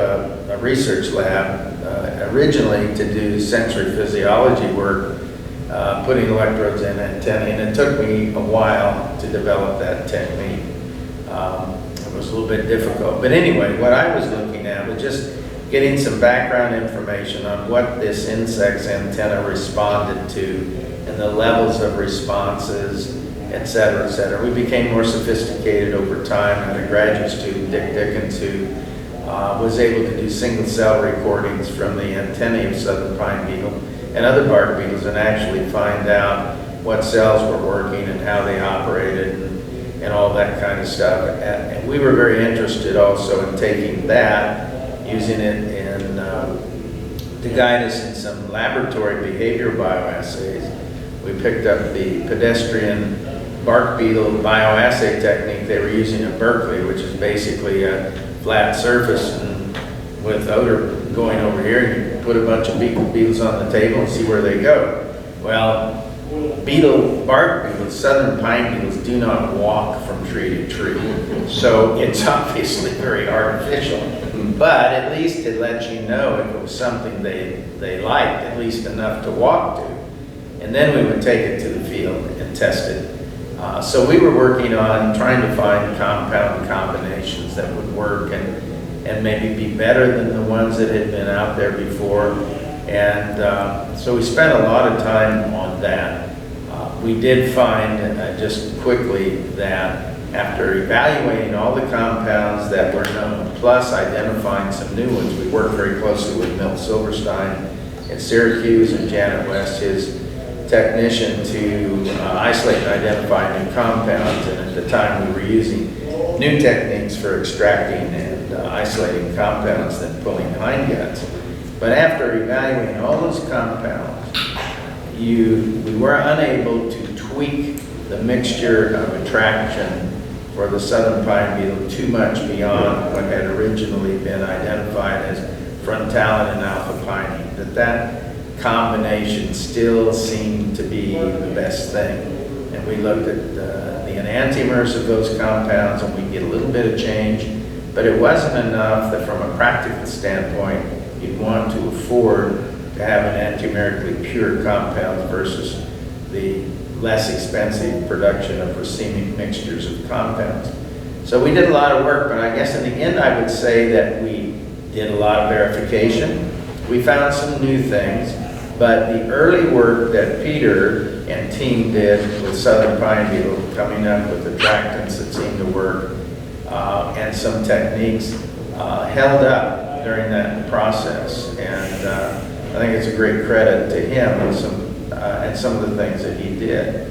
a research lab originally to do sensory physiology work, putting electrodes in antennae. And it took me a while to develop that technique. It was a little bit difficult. But anyway, what I was looking at was just getting some background information on what this insect's antenna responded to and the levels of responses, et cetera, et cetera. We became more sophisticated over time. I had a graduate student, Dick Dickens, who was able to do single cell recordings from the antennae of southern pine beetle and other bark beetles and actually find out what cells were working and how they operated and all that kind of stuff. And we were very interested also in taking that, using it in, to guide us in some laboratory behavior bioassays. We picked up the pedestrian bark beetle bioassay technique they were using at Berkeley, which is basically a flat surface and with odor going over here, and you put a bunch of beetles on the table and see where they go. Well, bark beetles, southern pine beetles, do not walk from tree to tree. So it's obviously very artificial, but at least it lets you know if it was something they liked, at least enough to walk to. And then we would take it to the field and test it. So we were working on trying to find compound combinations that would work and maybe be better than the ones that had been out there before. And so we spent a lot of time on that. We did find, just quickly, that after evaluating all the compounds that were known, plus identifying some new ones, we worked very closely with Milt Silverstein at Syracuse and Janet West, his technician, to isolate and identify new compounds. And at the time we were using new techniques for extracting and isolating compounds than pulling hindguts. But after evaluating all those compounds, we were unable to tweak the mixture of attraction for the southern pine beetle too much beyond what had originally been identified as frontalin and alpha pinene, that combination still seemed to be the best thing. And we looked at the enantiomers of those compounds, and we get a little bit of change, but it wasn't enough that from a practical standpoint, you'd want to afford to have an enantiomerically pure compound versus the less expensive production of racemic mixtures of compounds. So we did a lot of work, but I guess in the end I would say that we did a lot of verification. We found some new things, but the early work that Peter and team did with southern pine beetle, coming up with attractants that seemed to work, and some techniques, held up during that process. And I think it's a great credit to him and some of the things that he did.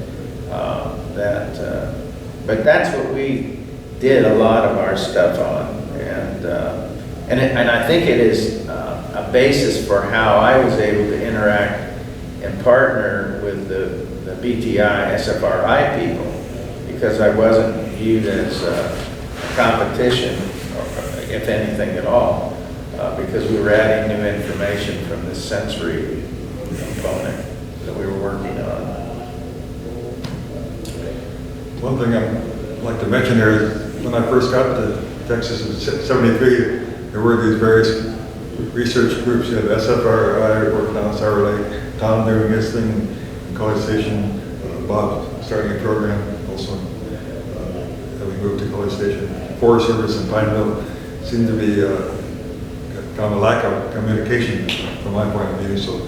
But that's what we did a lot of our stuff on, and I think it is a basis for how I was able to interact and partner with the BTI SFRI people, because I wasn't viewed as a competition, if anything at all, because we were adding new information from this sensory component that we were working on. One thing I'd like to mention here is when I first got to Texas in '73, there were these various research groups. You had SFRI working on Sour Lake, Tom doing his thing in College Station, Bob starting a program also that we moved to College Station. Forest Service in Pineville seemed to be kind of a lack of communication from my point of view. So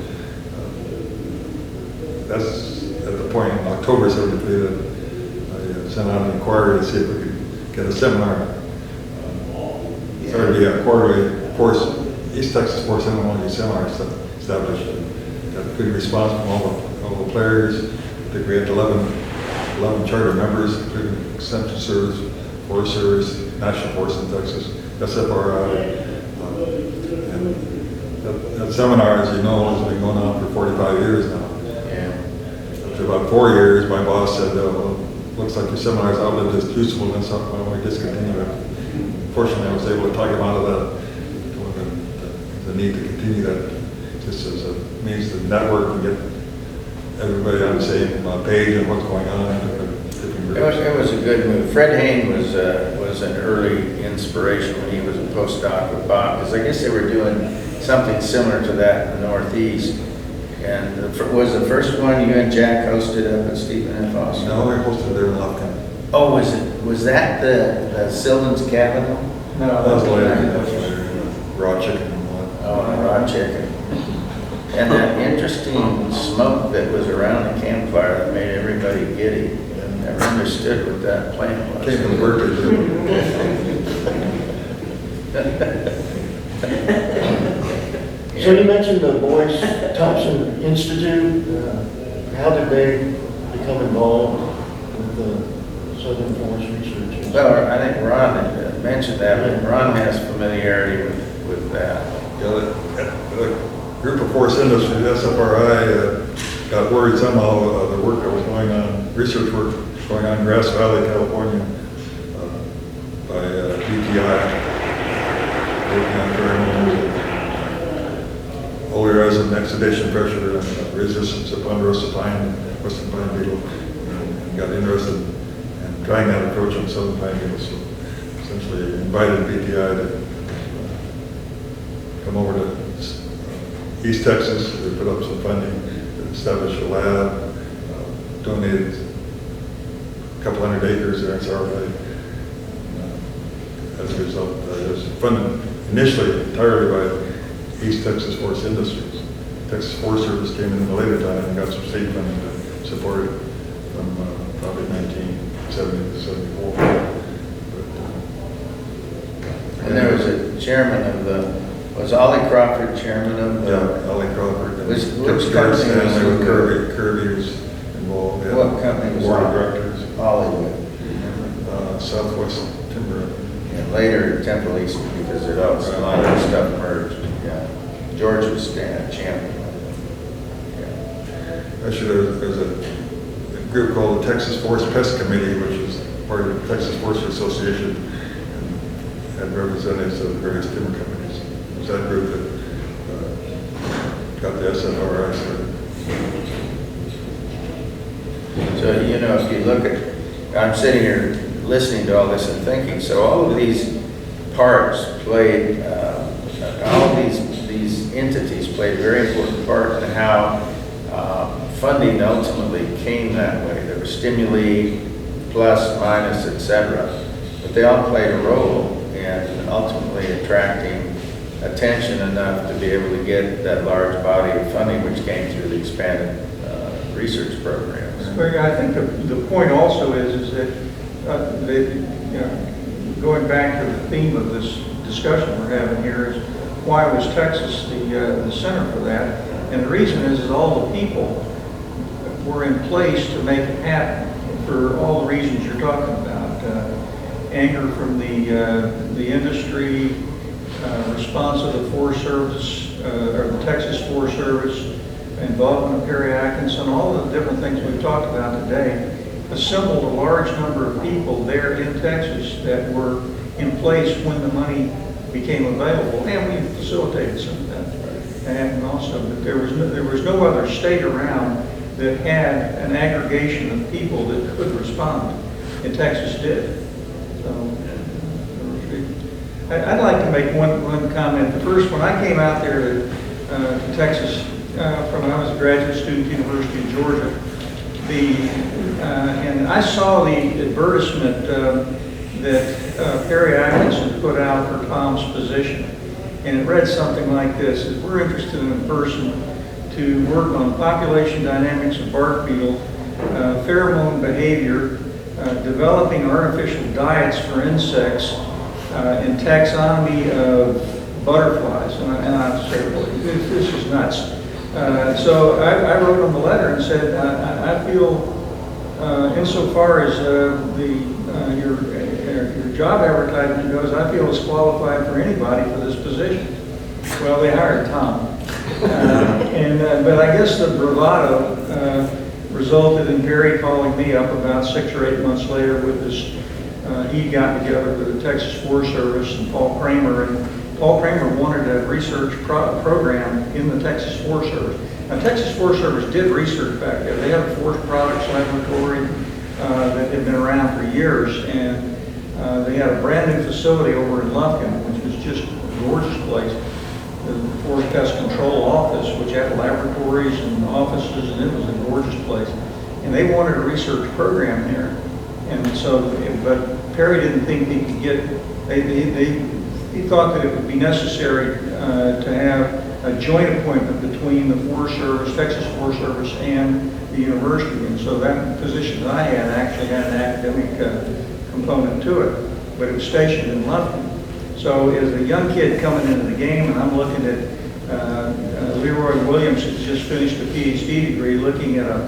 that's at the point in October '73 that I sent out an inquiry to see if we could get a seminar. Started to be a quarterly Forest, East Texas Forest Entomology seminar established. Got a good response from all the players. I think we had 11 charter members, including Extension Service, Forest Service, National Forest in Texas, SFRI. And that seminar, as you know, has been going on for 45 years now. Yeah. After about 4 years, my boss said, well, looks like your seminar's outlived its usefulness, why don't we discontinue it? Fortunately, I was able to talk him out of that, the need to continue that, just as a means to network and get everybody on the same page on what's going on in different groups. It was a good move. Fred Hain was an early inspiration when he was a postdoc with Bob, because I guess they were doing something similar to that in the Northeast. And was the first one you and Jack hosted up at Stephen F. Austin? No, we hosted there in Lufkin. Oh, was that the Sylvan's Cabin? No, That was later, raw chicken and all that. Oh, raw chicken. And that interesting smoke that was around the campfire that made everybody giddy. I never understood what that plant was. Came from Berkeley, too. So you mentioned the Boyce Thompson Institute. How did they become involved with the Southern Forest Research? Well, I think Ron had mentioned that, but Ron has familiarity with that. Yeah, the group of forest industry, the SFRI, got worried somehow of the work that was going on, research work going on in Grass Valley, California, by BTI, working on pheromones, oleoresin, exudation pressure, and resistance of ponderosa pine, western pine beetle, and got interested in trying that approach on southern pine beetle. So essentially invited BTI to come over to East Texas. We put up some funding to establish a lab, donated a couple hundred acres there in Sour Lake. As a result, it was funded initially entirely by East Texas Forest Industries. Texas Forest Service came in the later time and got some state funding to support it from probably 1970 to 74. And there was a chairman of was Ollie Crawford chairman of Yeah, Ollie Crawford. Which George company was Stanley with it? Kirby was involved. Yeah. What company was Board of that? Directors. Ollie. Southwest Timber. Yeah, later Temple East, because a lot of their stuff merged. Yeah, George was champion. Yeah. Actually, there's a group called the Texas Forest Pest Committee, which is part of the Texas Forestry Association and had representatives of various timber companies. It was that group that got the SNRI started. So, you know, if you look at, I'm sitting here listening to all this and thinking, so all of these parts played, all these entities played a very important part in how funding ultimately came that way. There were stimuli, plus, minus, etc. But they all played a role in ultimately attracting attention enough to be able to get that large body of funding which came through the expanded research programs. Well, I think the point also is that going back to the theme of this discussion we're having here is why was Texas the center for that? And the reason is all the people were in place to make it happen for all the reasons you're talking about. Anger from the industry, response of the Forest Service, or the Texas Forest Service, involvement of Perry Atkinson, all the different things we've talked about today, assembled a large number of people there in Texas that were in place when the money became available, and we facilitated some of that. And also, that there was no other state around that had an aggregation of people that could respond, and Texas did. So, I'd like to make one comment. The first, when I came out there to Texas, from when I was a graduate student at the University of Georgia, and I saw the advertisement that Perry Atkinson put out for Tom's position, and it read something like this: "If we're interested in a person to work on population dynamics of bark beetle, pheromone behavior, developing artificial diets for insects, and taxonomy of butterflies," and I said, well, this is nuts. So I wrote him a letter and said, I feel, insofar as your job advertisement goes, I feel as qualified for anybody for this position. Well, they hired Tom. But I guess the bravado resulted in Perry calling me up about 6 or 8 months later with this, he got together with the Texas Forest Service and Paul Kramer, and Paul Kramer wanted a research program in the Texas Forest Service. Now, Texas Forest Service did research back there. They had a forest products laboratory that had been around for years, and they had a brand new facility over in Lufkin, which was just a gorgeous place. The Forest Pest Control Office, which had laboratories and offices, and it was a gorgeous place. And they wanted a research program there. And so, but Perry didn't think he could get, he thought that it would be necessary to have a joint appointment between the Forest Service, Texas Forest Service, and the university. And so that position that I had actually had an academic component to it, but it was stationed in Lufkin. So as a young kid coming into the game, and I'm looking at Leroy Williams has just finished a PhD degree looking at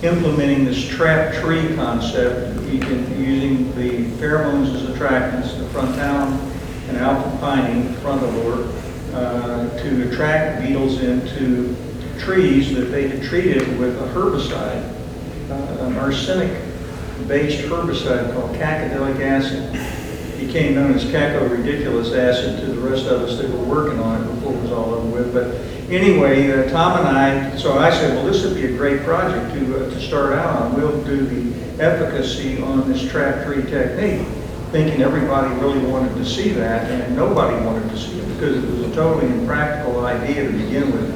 implementing this trap tree concept using the pheromones as attractants, the frontalum and alpha pinene, frontalure, to attract beetles into trees that they had treated with a herbicide, an arsenic-based herbicide called cacodelic acid. Became known as caco-ridiculous acid to the rest of us that were working on it before it was all over with. But anyway, Tom and I, so I said, well, this would be a great project to start out on. We'll do the efficacy on this trap tree technique, thinking everybody really wanted to see that, and nobody wanted to see it because it was a totally impractical idea to begin with.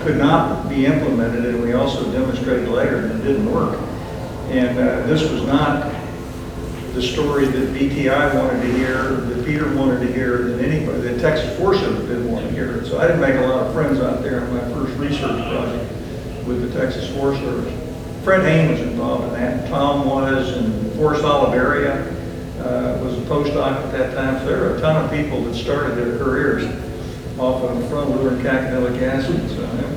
Could not be implemented, and we also demonstrated later that it didn't work. And this was not the story that BTI wanted to hear, that Peter wanted to hear, that anybody, that Texas Forest Service didn't want to hear. So I didn't make a lot of friends out there in my first research project with the Texas Forest Service. Fred Hain was involved in that, Tom was, and Forrest Oliveria was a postdoc at that time. So there were a ton of people that started their careers off of frontalure and cacodelic acid. So that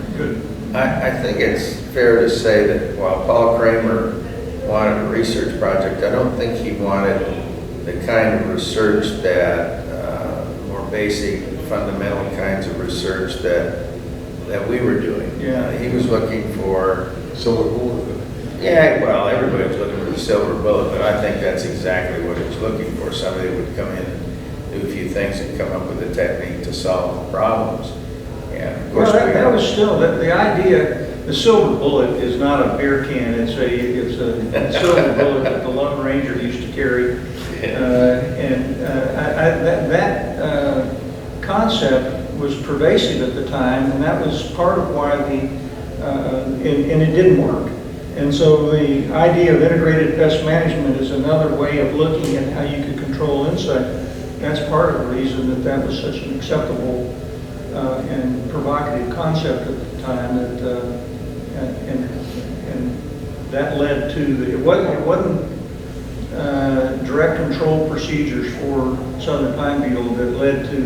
was good. I think it's fair to say that while Paul Kramer wanted a research project, I don't think he wanted the kind of research that, more basic, fundamental kinds of research that we were doing. Yeah. He was looking for... So Yeah, well, everybody's looking for the silver bullet, but I think that's exactly what it's looking for. Somebody would come in and do a few things and come up with a technique to solve the problems. And of course, Well, that was still, the idea, the silver bullet is not a beer can, it's a silver bullet that the Lone Ranger used to carry. That concept was pervasive at the time, and that was part of why and it didn't work. And so the idea of integrated pest management is another way of looking at how you could control insect. That's part of the reason that that was such an acceptable and provocative concept at the time. And that led to it wasn't direct control procedures for southern pine beetle that led to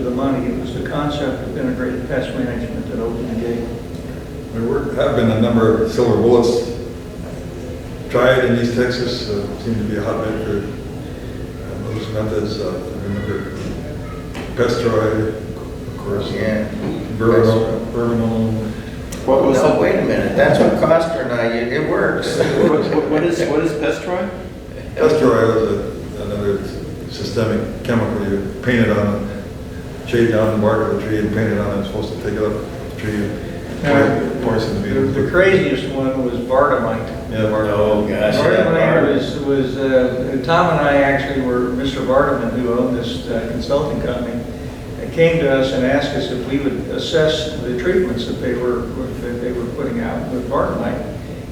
the money. It was the concept of integrated pest management that opened the gate. There have been a number of silver bullets tried in East Texas. Seemed to be a hotbed for those methods. I remember Pestroid, of course. Yeah. Verminol. What was No, that? wait a minute, that's what Coster and I, it works. What is Pestroid? Pestroid was another systemic chemical you painted on, shade down the bark of the tree and painted on it. It's supposed to take it up the tree and poison the beetles. The craziest one was Vartamite. Yeah, Vartamite. Oh, gosh. Vartamite was Tom and I actually were, Mr. Vardaman, who owned this consulting company, came to us and asked us if we would assess the treatments that they were putting out with Vartamite.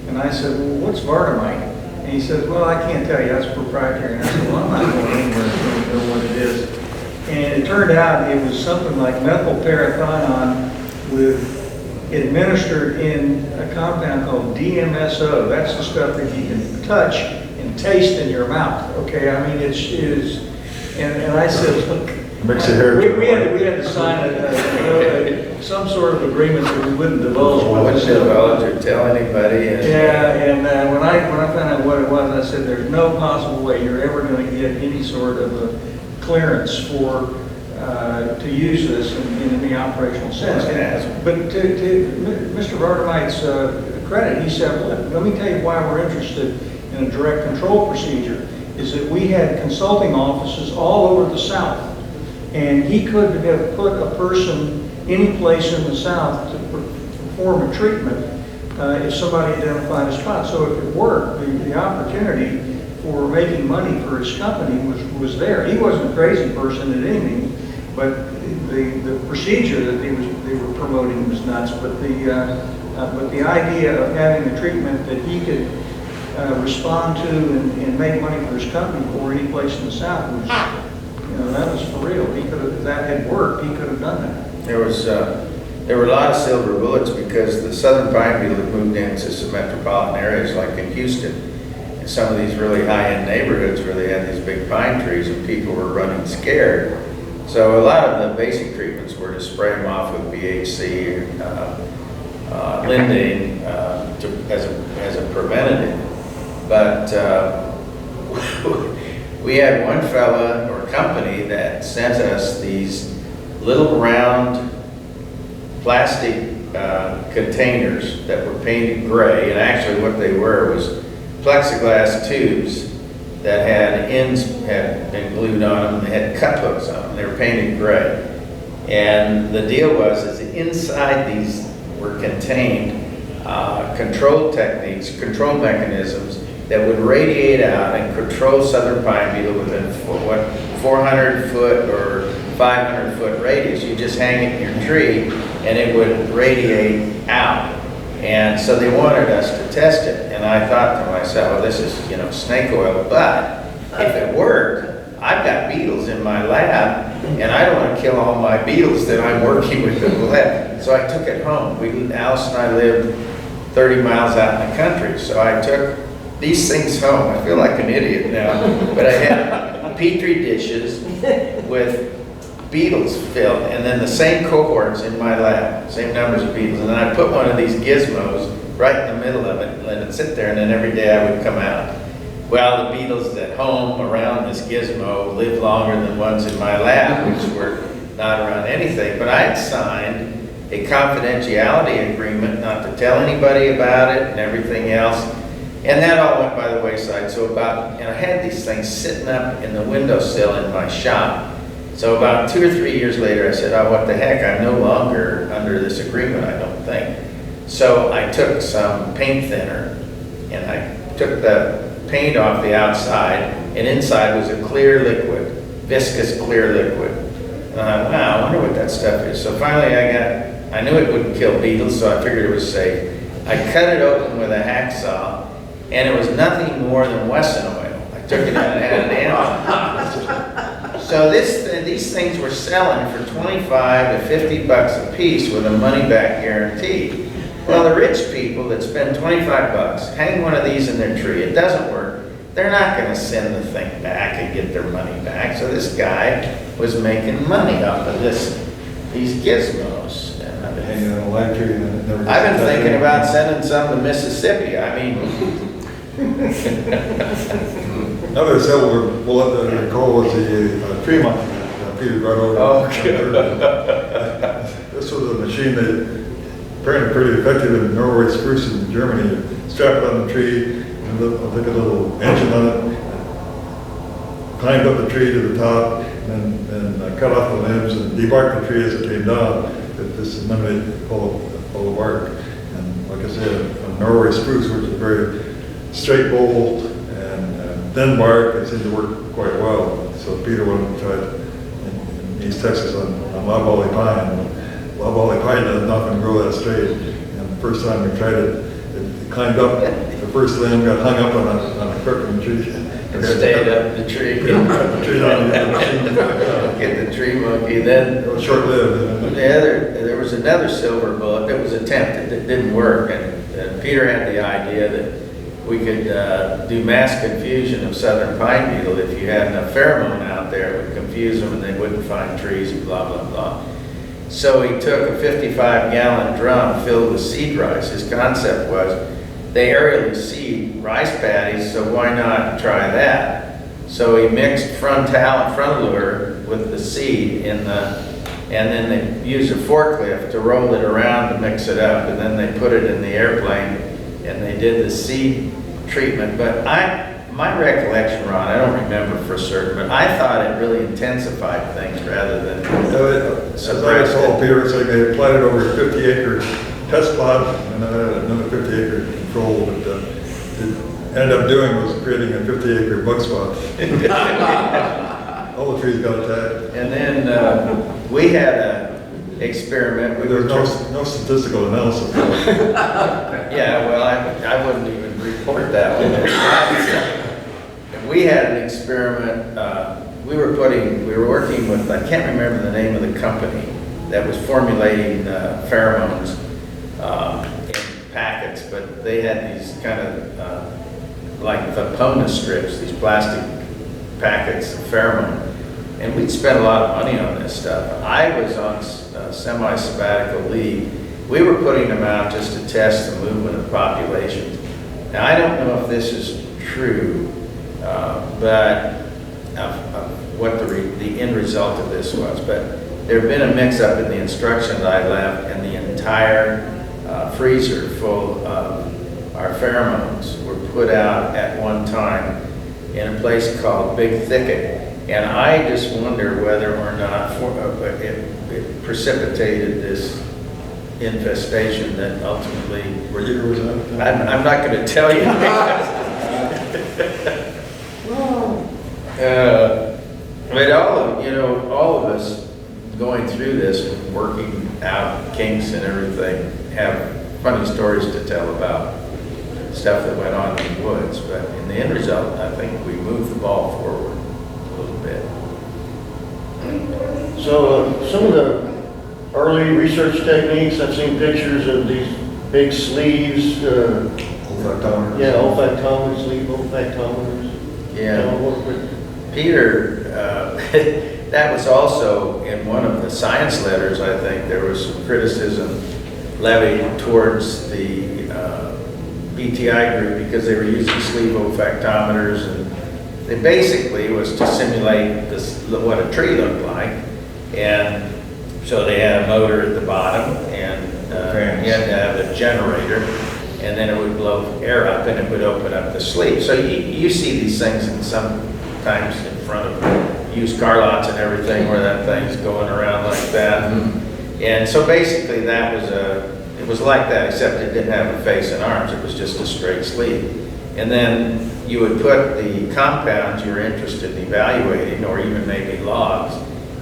And I said, well, what's Vartamite? And he said, well, I can't tell you, that's proprietary. And I said, well, I'm not going anywhere to know what it is. And it turned out it was something like methylparathion administered in a compound called DMSO. That's the stuff that you can touch and taste in your mouth. Okay, I mean, and I said, look, Makes your hair. we had to sign some sort of agreement that we wouldn't divulge. I what wouldn't was divulge or tell anybody. And, Yeah, and when I found out what it was, I said, there's no possible way you're ever going to get any sort of a clearance for to use this in any operational sense. But to Mr. Vartamite's credit, he said, let me tell you why we're interested in a direct control procedure, is that we had consulting offices all over the South. And he could have put a person any place in the South to perform a treatment if somebody identified a spot. So if it worked, the opportunity for making money for his company was there. He wasn't a crazy person at any means, but the procedure that they were promoting was nuts. But the idea of having a treatment that he could respond to and make money for his company for any place in the South was, that was for real. He could have, if that had worked, he could have done that. there were a lot of silver bullets because the southern pine beetle had moved into some metropolitan areas like in Houston, and some of these really high-end neighborhoods where they had these big pine trees and people were running scared. So a lot of the basic treatments were to spray them off with BHC or lindane as a preventative. But we had one fella or company that sent us these little round plastic containers that were painted gray, and actually what they were was plexiglass tubes that had ends had been glued on them. They had cut hooks on them. They were painted gray, and the deal was is inside these were contained control techniques, control mechanisms that would radiate out and control southern pine beetle within 400 foot or 500 foot radius. You just hang it in your tree and it would radiate out. And so they wanted us to test it. And I thought to myself, well, this is, snake oil, but if it worked, I've got beetles in my lab and I don't want to kill all my beetles that I'm working with in the lab. So I took it home. Alice and I lived 30 miles out in the country. So I took these things home. I feel like an idiot now, but I had Petri dishes with beetles filled, and then the same cohorts in my lab, same numbers of beetles, and then I put one of these gizmos right in the middle of it and let it sit there, and then every day I would come out. Well, the beetles at home around this gizmo lived longer than ones in my lab, which were not around anything, but I had signed a confidentiality agreement not to tell anybody about it and everything else. And that all went by the wayside. So and I had these things sitting up in the windowsill in my shop. So about 2 or 3 years later, I said, oh, what the heck, I'm no longer under this agreement, I don't think. So I took some paint thinner, and I took the paint off the outside, and inside was a clear liquid, viscous clear liquid. And I thought, wow, I wonder what that stuff is. So finally I knew it wouldn't kill beetles, so I figured it was safe. I cut it open with a hacksaw, and it was nothing more than Wesson oil. I took it out and had it in. So these things were selling for 25 to 50 bucks a piece with a money-back guarantee. Well, the rich people that spend 25 bucks, hang one of these in their tree, it doesn't work, they're not gonna send the thing back and get their money back. So this guy was making money off of these gizmos. And Hanging on a light tree and then it never. I've been thinking about sending some to Mississippi. I mean, Another silver bullet that I recall was the tree monkey that Peter brought over. This was a machine that apparently pretty effective in Norway spruce in Germany. You strap it on the tree, and I'll take a little engine on it, climbed up the tree to the top, and cut off the limbs and debarked the tree as it came down. It just eliminated all the bark. And like I said, a Norway spruce, which is a very straight bolt and thin bark, it seemed to work quite well. So Peter wanted to try it in East Texas on loblolly pine. Loblolly pine doesn't often grow that straight. And the first time we tried it, it climbed up, the first limb got hung up on a crook in the tree. and stayed up the tree. Cut the tree down, Get the tree monkey. Then it was short-lived. there was another silver bullet that was attempted that didn't work, and Peter had the idea that we could do mass confusion of southern pine beetle. If you had enough pheromone out there, it would confuse them and they wouldn't find trees and blah, blah, blah. So he took a 55-gallon drum filled with seed rice. His concept was they aerially seed rice paddies, so why not try that? So he mixed front lure with the seed and then they used a forklift to roll it around to mix it up, and then they put it in the airplane and they did the seed treatment. But my recollection, Ron, I don't remember for certain, but I thought it really intensified things rather than As I recall, Peter was saying they planted over a 50-acre test plot and then another 50-acre control. But it ended up doing was creating a 50-acre bug spot. All the trees got attacked. And then we had an experiment. But there's no statistical analysis. Yeah, well, I wouldn't even report that one. We had an experiment. We were working with, I can't remember the name of the company that was formulating pheromones in packets, but they had these kind of like Vapona strips, these plastic packets of pheromone. And we'd spent a lot of money on this stuff. I was on semi-sabbatical leave. We were putting them out just to test the movement of populations. Now, I don't know if this is true, but what the end result of this was. But there had been a mix-up in the instructions I left, and the entire freezer full of our pheromones were put out at one time in a place called Big Thicket. And I just wonder whether or not it precipitated this infestation that ultimately... Were you was that? I'm not going to tell you. But all of us going through this and working out kinks and everything have funny stories to tell about stuff that went on in the woods. But in the end result, I think we moved the ball forward a little bit. So some of the early research techniques, I've seen pictures of these big sleeves. Olfactometers. Yeah, olfactometers, sleeve olfactometers. Yeah. Work with. Peter, that was also in one of the science letters, I think, there was some criticism levied towards the BTI group because they were using sleeve olfactometers, and it basically was to simulate what a tree looked like. And so they had a motor at the bottom, and generator, and then it would blow air up and it would open up the sleeve. So you see these things in sometimes in front of used car lots and everything where that thing's going around like that. And so basically that was it was like that, except it didn't have a face and arms, it was just a straight sleeve. And then you would put the compounds you're interested in evaluating, or even maybe logs,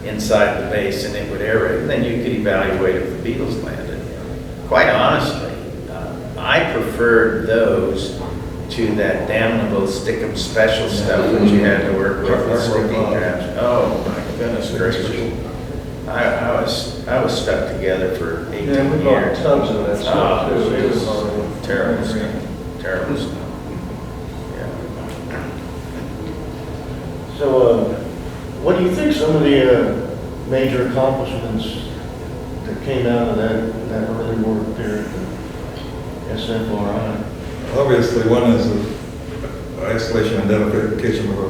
inside the base and it would aerate, and then you could evaluate if the beetles landed. Quite honestly, I preferred those to that damnable stick-em special stuff that you had to work with the sticky traps. Oh my goodness gracious. I was stuck together for 18 years. Yeah, we bought tubs of that stuff too. It was terrible stuff, terrible stuff. Yeah. So, what do you think some of the major accomplishments that came out of that early work there at the SFRI? Obviously, one is the isolation and identification of a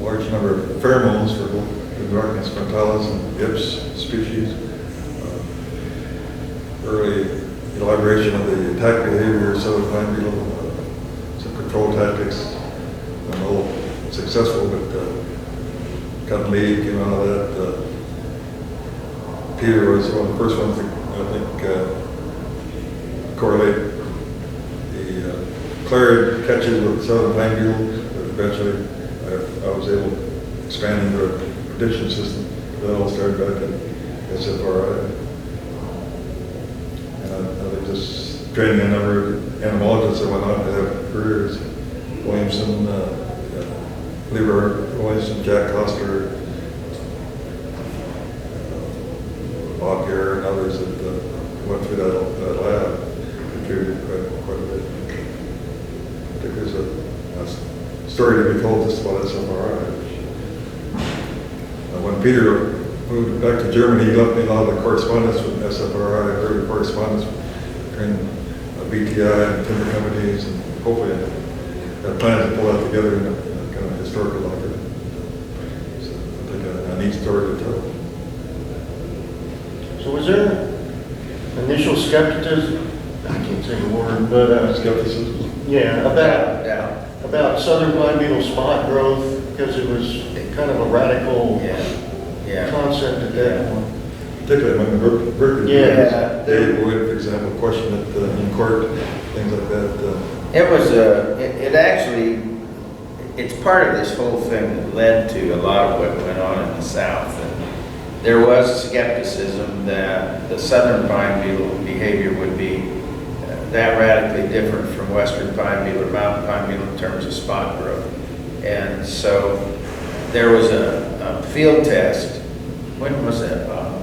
large number of pheromones for both the Darkness frontalis and Ips species. Early elaboration of the attack behavior of southern pine beetle, some control tactics, not all successful, but cotton lead came out of that. Peter was one of the first ones to, I think, correlate the clarid catches with southern pine beetles. But eventually, I was able to expand into a prediction system. That all started back in SFRI. And I think just training a number of entomologists that went on to have careers. Williamson, Lieber, Williamson, Jack Coster, Bob Gare, and others that went through that lab contributed quite a bit. I think there's a story to be told just about SFRI. When Peter moved back to Germany, he left me a lot of the correspondence with SFRI, early correspondence between BTI and timber companies, and hopefully have plans to pull that together in a kind of historical document. So I think a neat story to tell. So was there initial skepticism, I can't say the word, but Skepticism. yeah, Yeah. about southern pine beetle spot growth, because it was kind of a radical Yeah. concept at that point. Particularly when the Berkeley, Yeah. Dave Wood, for example, questioned it in court, things like that. It was it actually, it's part of this whole thing that led to a lot of what went on in the South. And there was skepticism that the southern pine beetle behavior would be that radically different from western pine beetle or mountain pine beetle in terms of spot growth. And so there was a field test. When was that, Bob?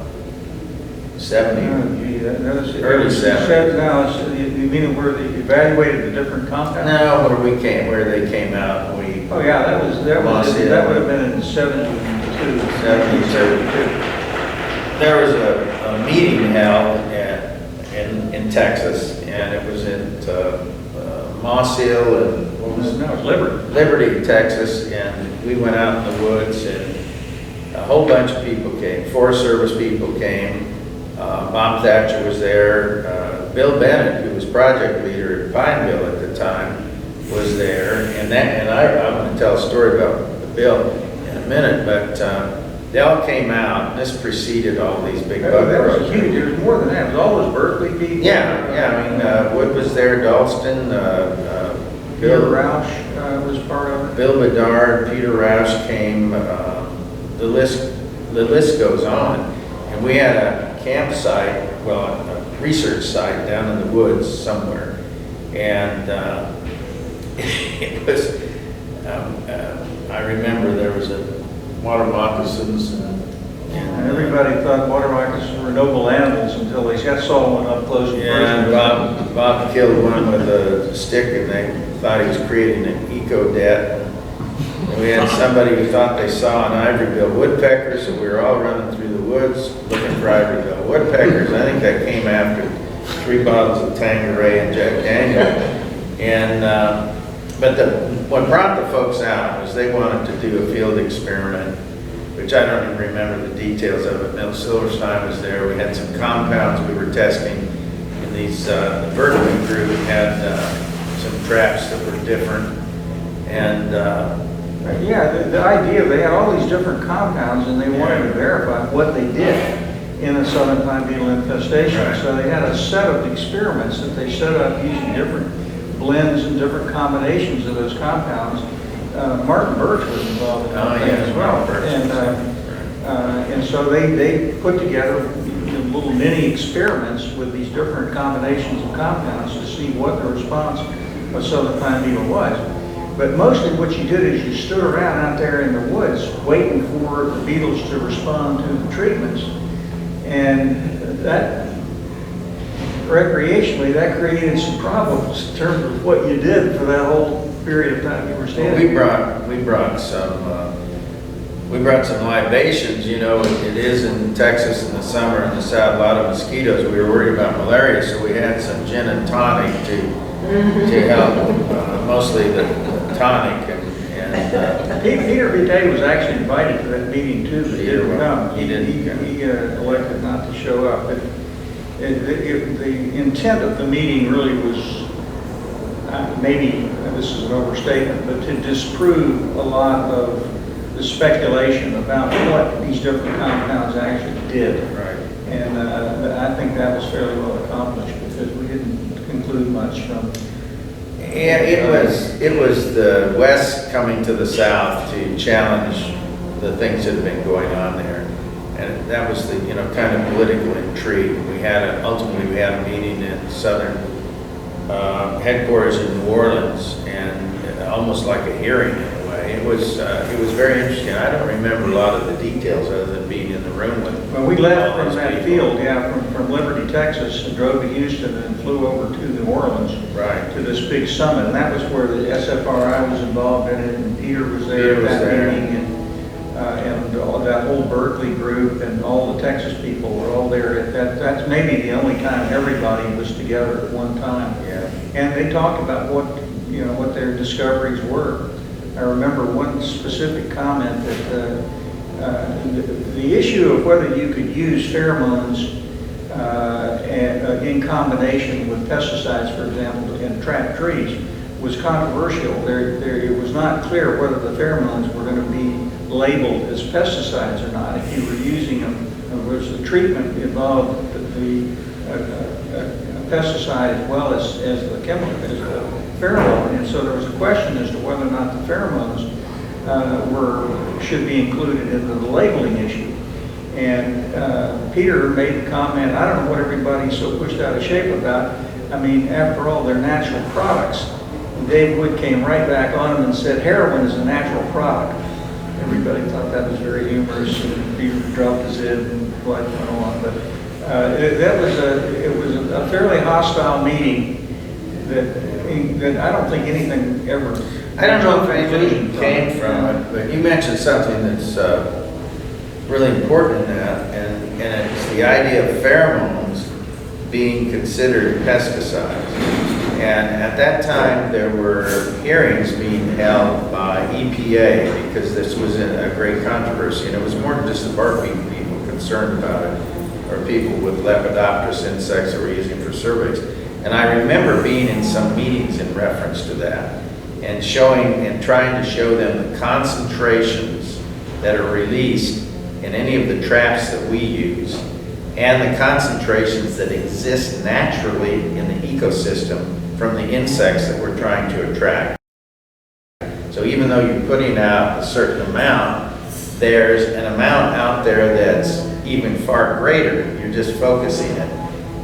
70? Early 70s. No, you mean where they evaluated the different compounds? No, where they came out, Oh yeah, that would have been in 72. 72. There was a meeting held in Texas, and it was in Moss Hill and what was it? No, it's Liberty. Liberty, Texas, and we went out in the woods, and a whole bunch of people came. Forest Service people came. Bob Thatcher was there. Bill Bennett, who was project leader at Pineville at the time, was there. And I'm going to tell a story about Bill in a minute, but they all came out, and this preceded all these big bug That was growers. huge. There's more than that. It was all those Berkeley people. Yeah, I mean, Wood was there, Dalston, Peter Roush was part of it. Bill Bedard, Peter Roush came, the list goes on. And we had a campsite, well, a research site down in the woods somewhere. And it was, I remember there was a water moccasins and Everybody thought water moccasins were noble animals until they saw one up close and yeah, personal. Bob killed one with a stick, and they thought he was creating an eco-debt. And we had somebody who thought they saw an ivory-billed woodpecker, so we were all running through the woods looking for ivory-billed woodpeckers. I think that came after 3 bottles of Tanqueray and Jack Daniel. And but what brought the folks out was they wanted to do a field experiment, which I don't even remember the details of it. Mel Silverstein was there. We had some compounds we were testing in these, the Berkeley group had some traps that were different, and Yeah, the idea, they had all these different compounds and they wanted to verify what they did in a southern pine beetle infestation. Right. So they had a set of experiments that they set up using different blends and different combinations of those compounds. Martin Birch was involved in that thing as well. Martin Birch. And so they put together little mini experiments with these different combinations of compounds to see what the response of southern pine beetle was. But mostly what you did is you stood around out there in the woods waiting for the beetles to respond to the treatments. And that, recreationally, that created some problems in terms of what you did for that whole period of time you were standing. we brought some libations. You know, it is in Texas in the summer in the south, a lot of mosquitoes. We were worried about malaria, so we had some gin and tonic to help, mostly the tonic. Peter Vitte was actually invited to that meeting too, but didn't come. He didn't. He elected not to show up. But the intent of the meeting really was, maybe this is an overstatement, but to disprove a lot of the speculation about what these different compounds actually did. Right. And I think that was fairly well accomplished because we didn't conclude much from. And it was the West coming to the South to challenge the things that have been going on there. And that was the, kind of political intrigue. Ultimately we had a meeting in Southern headquarters in New Orleans, and almost like a hearing in a way. It was very interesting. I don't remember a lot of the details other than being in the room with. Well, we left all from those that people. field, from Liberty, Texas, and drove to Houston and flew over to New Orleans. Right. To this big summit, and that was where the SFRI was involved in it, and Peter was there Peter at was that there. meeting, and all, that whole Berkeley group and all the Texas people were all there. That's maybe the only time everybody was together at one time. Yeah. And they talked about what their discoveries were. I remember one specific comment that the issue of whether you could use pheromones in combination with pesticides, for example, in trapped trees, was controversial. It was not clear whether the pheromones were going to be labeled as pesticides or not. If you were using them, was the treatment involved the pesticide as well as the chemical, as the pheromone. And so there was a question as to whether or not the pheromones should be included in the labeling issue. And Peter made the comment, I don't know what everybody's so pushed out of shape about. I mean, after all, they're natural products. And Dave Wood came right back on him and said, heroin is a natural product. Everybody thought that was very humorous, and Peter dropped his head and life went on. But it was a fairly hostile meeting that I don't think anything ever. I don't know if anything came from it, but you mentioned something that's really important in that, and it's the idea of pheromones being considered pesticides. And at that time, there were hearings being held by EPA because this was a great controversy, and it was more than just the bark beetle people concerned about it, or people with Lepidopterous insects that were using for cervix. And I remember being in some meetings in reference to that, and trying to show them the concentrations that are released in any of the traps that we use, and the concentrations that exist naturally in the ecosystem from the insects that we're trying to attract. So even though you're putting out a certain amount, there's an amount out there that's even far greater. You're just focusing it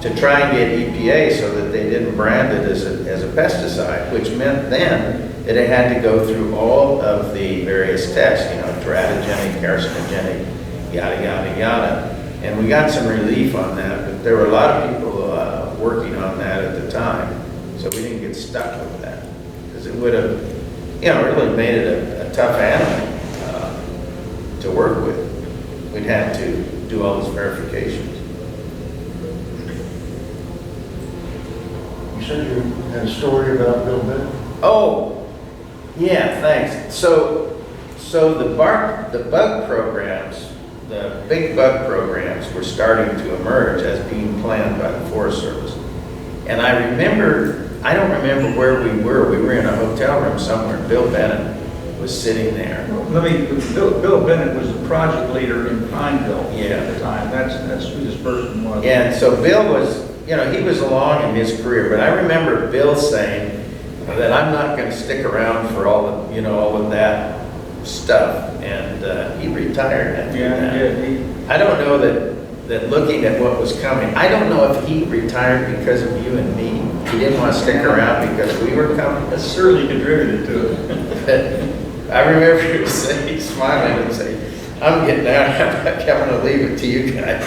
to try and get EPA so that they didn't brand it as a pesticide, which meant then that it had to go through all of the various tests, teratogenic, carcinogenic, yada, yada, yada. And we got some relief on that, but there were a lot of people working on that at the time. So we didn't get stuck with that, because it would have, really made it a tough animal to work with. We'd have to do all those verifications. You said you had a story about Bill Bennett? Oh, yeah, thanks. So the bug programs, the big bug programs were starting to emerge as being planned by the Forest Service. And I don't remember where we were. We were in a hotel room somewhere. Bill Bennett was sitting there. Bill Bennett was the project leader in Pineville Yeah. at the time. That's who this person was. And so Bill was, he was along in his career, but I remember Bill saying that I'm not going to stick around for all of that stuff. And he retired after that. Yeah, I don't know that looking at what was coming, I don't know if he retired because of you and me. He didn't want to stick around because we were coming. that certainly contributed to it. I remember him saying, smiling and saying, I'm getting out, I'm going to leave it to you guys.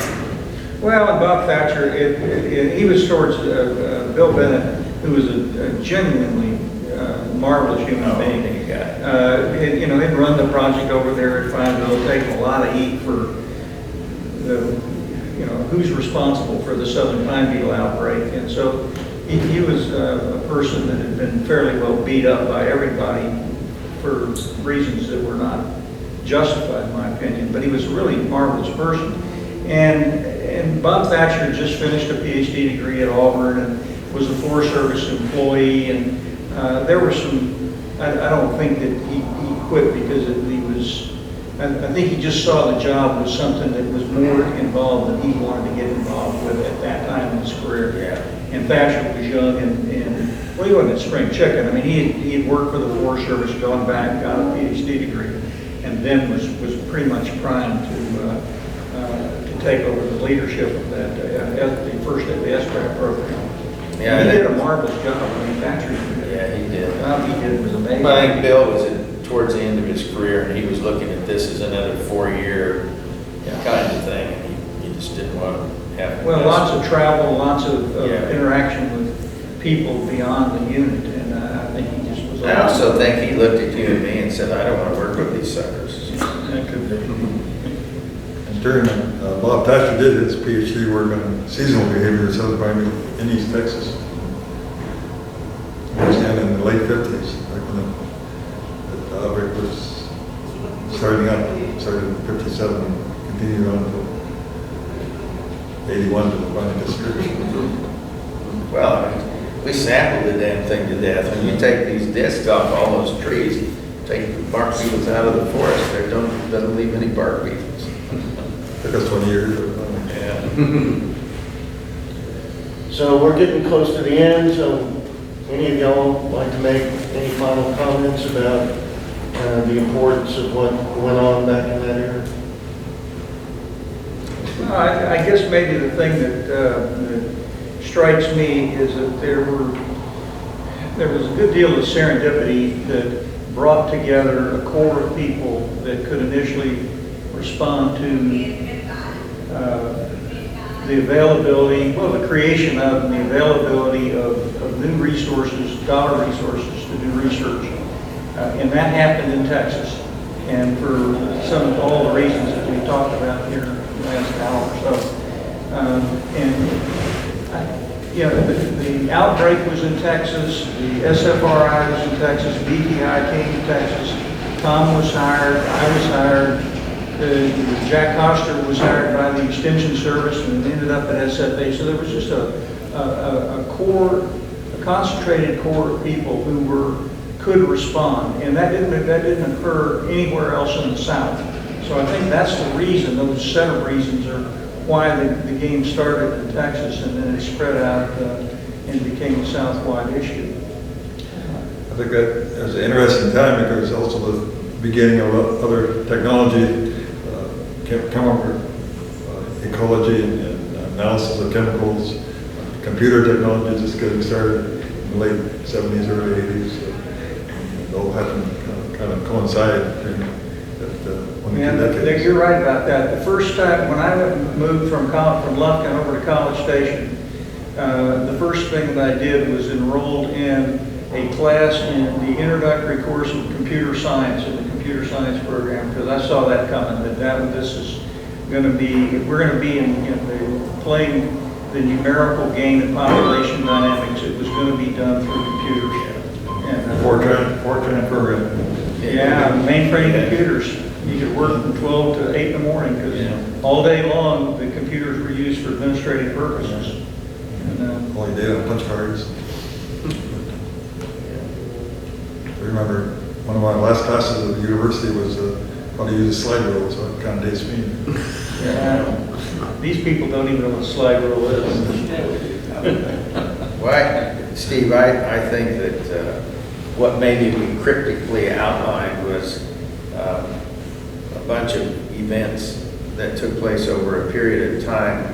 Well, and Bob Thatcher, he was towards Bill Bennett, who was a genuinely marvelous human being. He'd run the project over there at Pineville, taking a lot of heat for who's responsible for the southern pine beetle outbreak. And so he was a person that had been fairly well beat up by everybody for reasons that were not justified, in my opinion. But he was a really marvelous person. And Bob Thatcher had just finished a PhD degree at Auburn and was a Forest Service employee. And there were some, I don't think that he quit because he was, I think he just saw the job was something that was more involved than he wanted to get involved with at that time in his career. Yeah. And Thatcher was young and well, he wasn't a spring chicken. I mean, he had worked for the Forest Service, gone back, got a PhD degree, and then was pretty much primed to take over the leadership of that, the SPB program. Yeah, he did a marvelous job. I mean, Thatcher did. Yeah, he did. The job he did was amazing. I think Bill was towards the end of his career, and he was looking at this as another 4-year kind of thing, and he just didn't want to have. Well, lots of travel, lots of Yeah. interaction with people beyond the unit, and I think he just was. I also think he looked at you and me and said, I don't want to work with these suckers. That could be. And during, Bob Thatcher did his PhD work on seasonal behavior in southern pine beetle in East Texas. I understand in the late 50s, like when the outbreak was starting up, started in 57, and continued on until 81 to finally disappeared. Well, I mean, we sampled the damn thing to death. When you take these discs off all those trees, take the bark beetles out of the forest, they doesn't leave any bark beetles. Took us 20 years. Yeah. So we're getting close to the end, so any of y'all like to make any final comments about the importance of what went on back in that era? I guess maybe the thing that strikes me is that there was a good deal of serendipity that brought together a core of people that could initially respond to the availability, well, the creation of and the availability of new resources, dollar resources to do research. And that happened in Texas. And for all the reasons that we talked about here in the last hour or so. The outbreak was in Texas, the SFRI was in Texas, BTI came to Texas, Tom was hired, I was hired, Jack Koster was hired by the Extension Service and ended up at SFA. So there was just a concentrated core of people who could respond, and that didn't occur anywhere else in the South. So I think that's the reason, those set of reasons are why the game started in Texas and then it spread out and became a South-wide issue. I think that was an interesting time because also the beginning of other technology, chemical ecology and analysis of chemicals, computer technology just getting started in the late 70s, early 80s. It all happened kind of coincide during that decades. You're right about that. The first time when I moved from Lufkin over to College Station, the first thing that I did was enrolled in a class in the introductory course of computer science in the computer science program because I saw that coming. This is going to be, we're going to be playing the numerical game in population dynamics. It was going to be done through computers. And, Fortran program. Yeah, mainframe computers. You could work from 12 to 8 in the morning because all day long the computers were used for administrative purposes. And only data on punch cards. I remember one of my last classes at the university was how to use a slide rule, so it kind of dates me. Yeah. These people don't even know what a slide rule is. Well, Steve, I think that what maybe we cryptically outlined was a bunch of events that took place over a period of time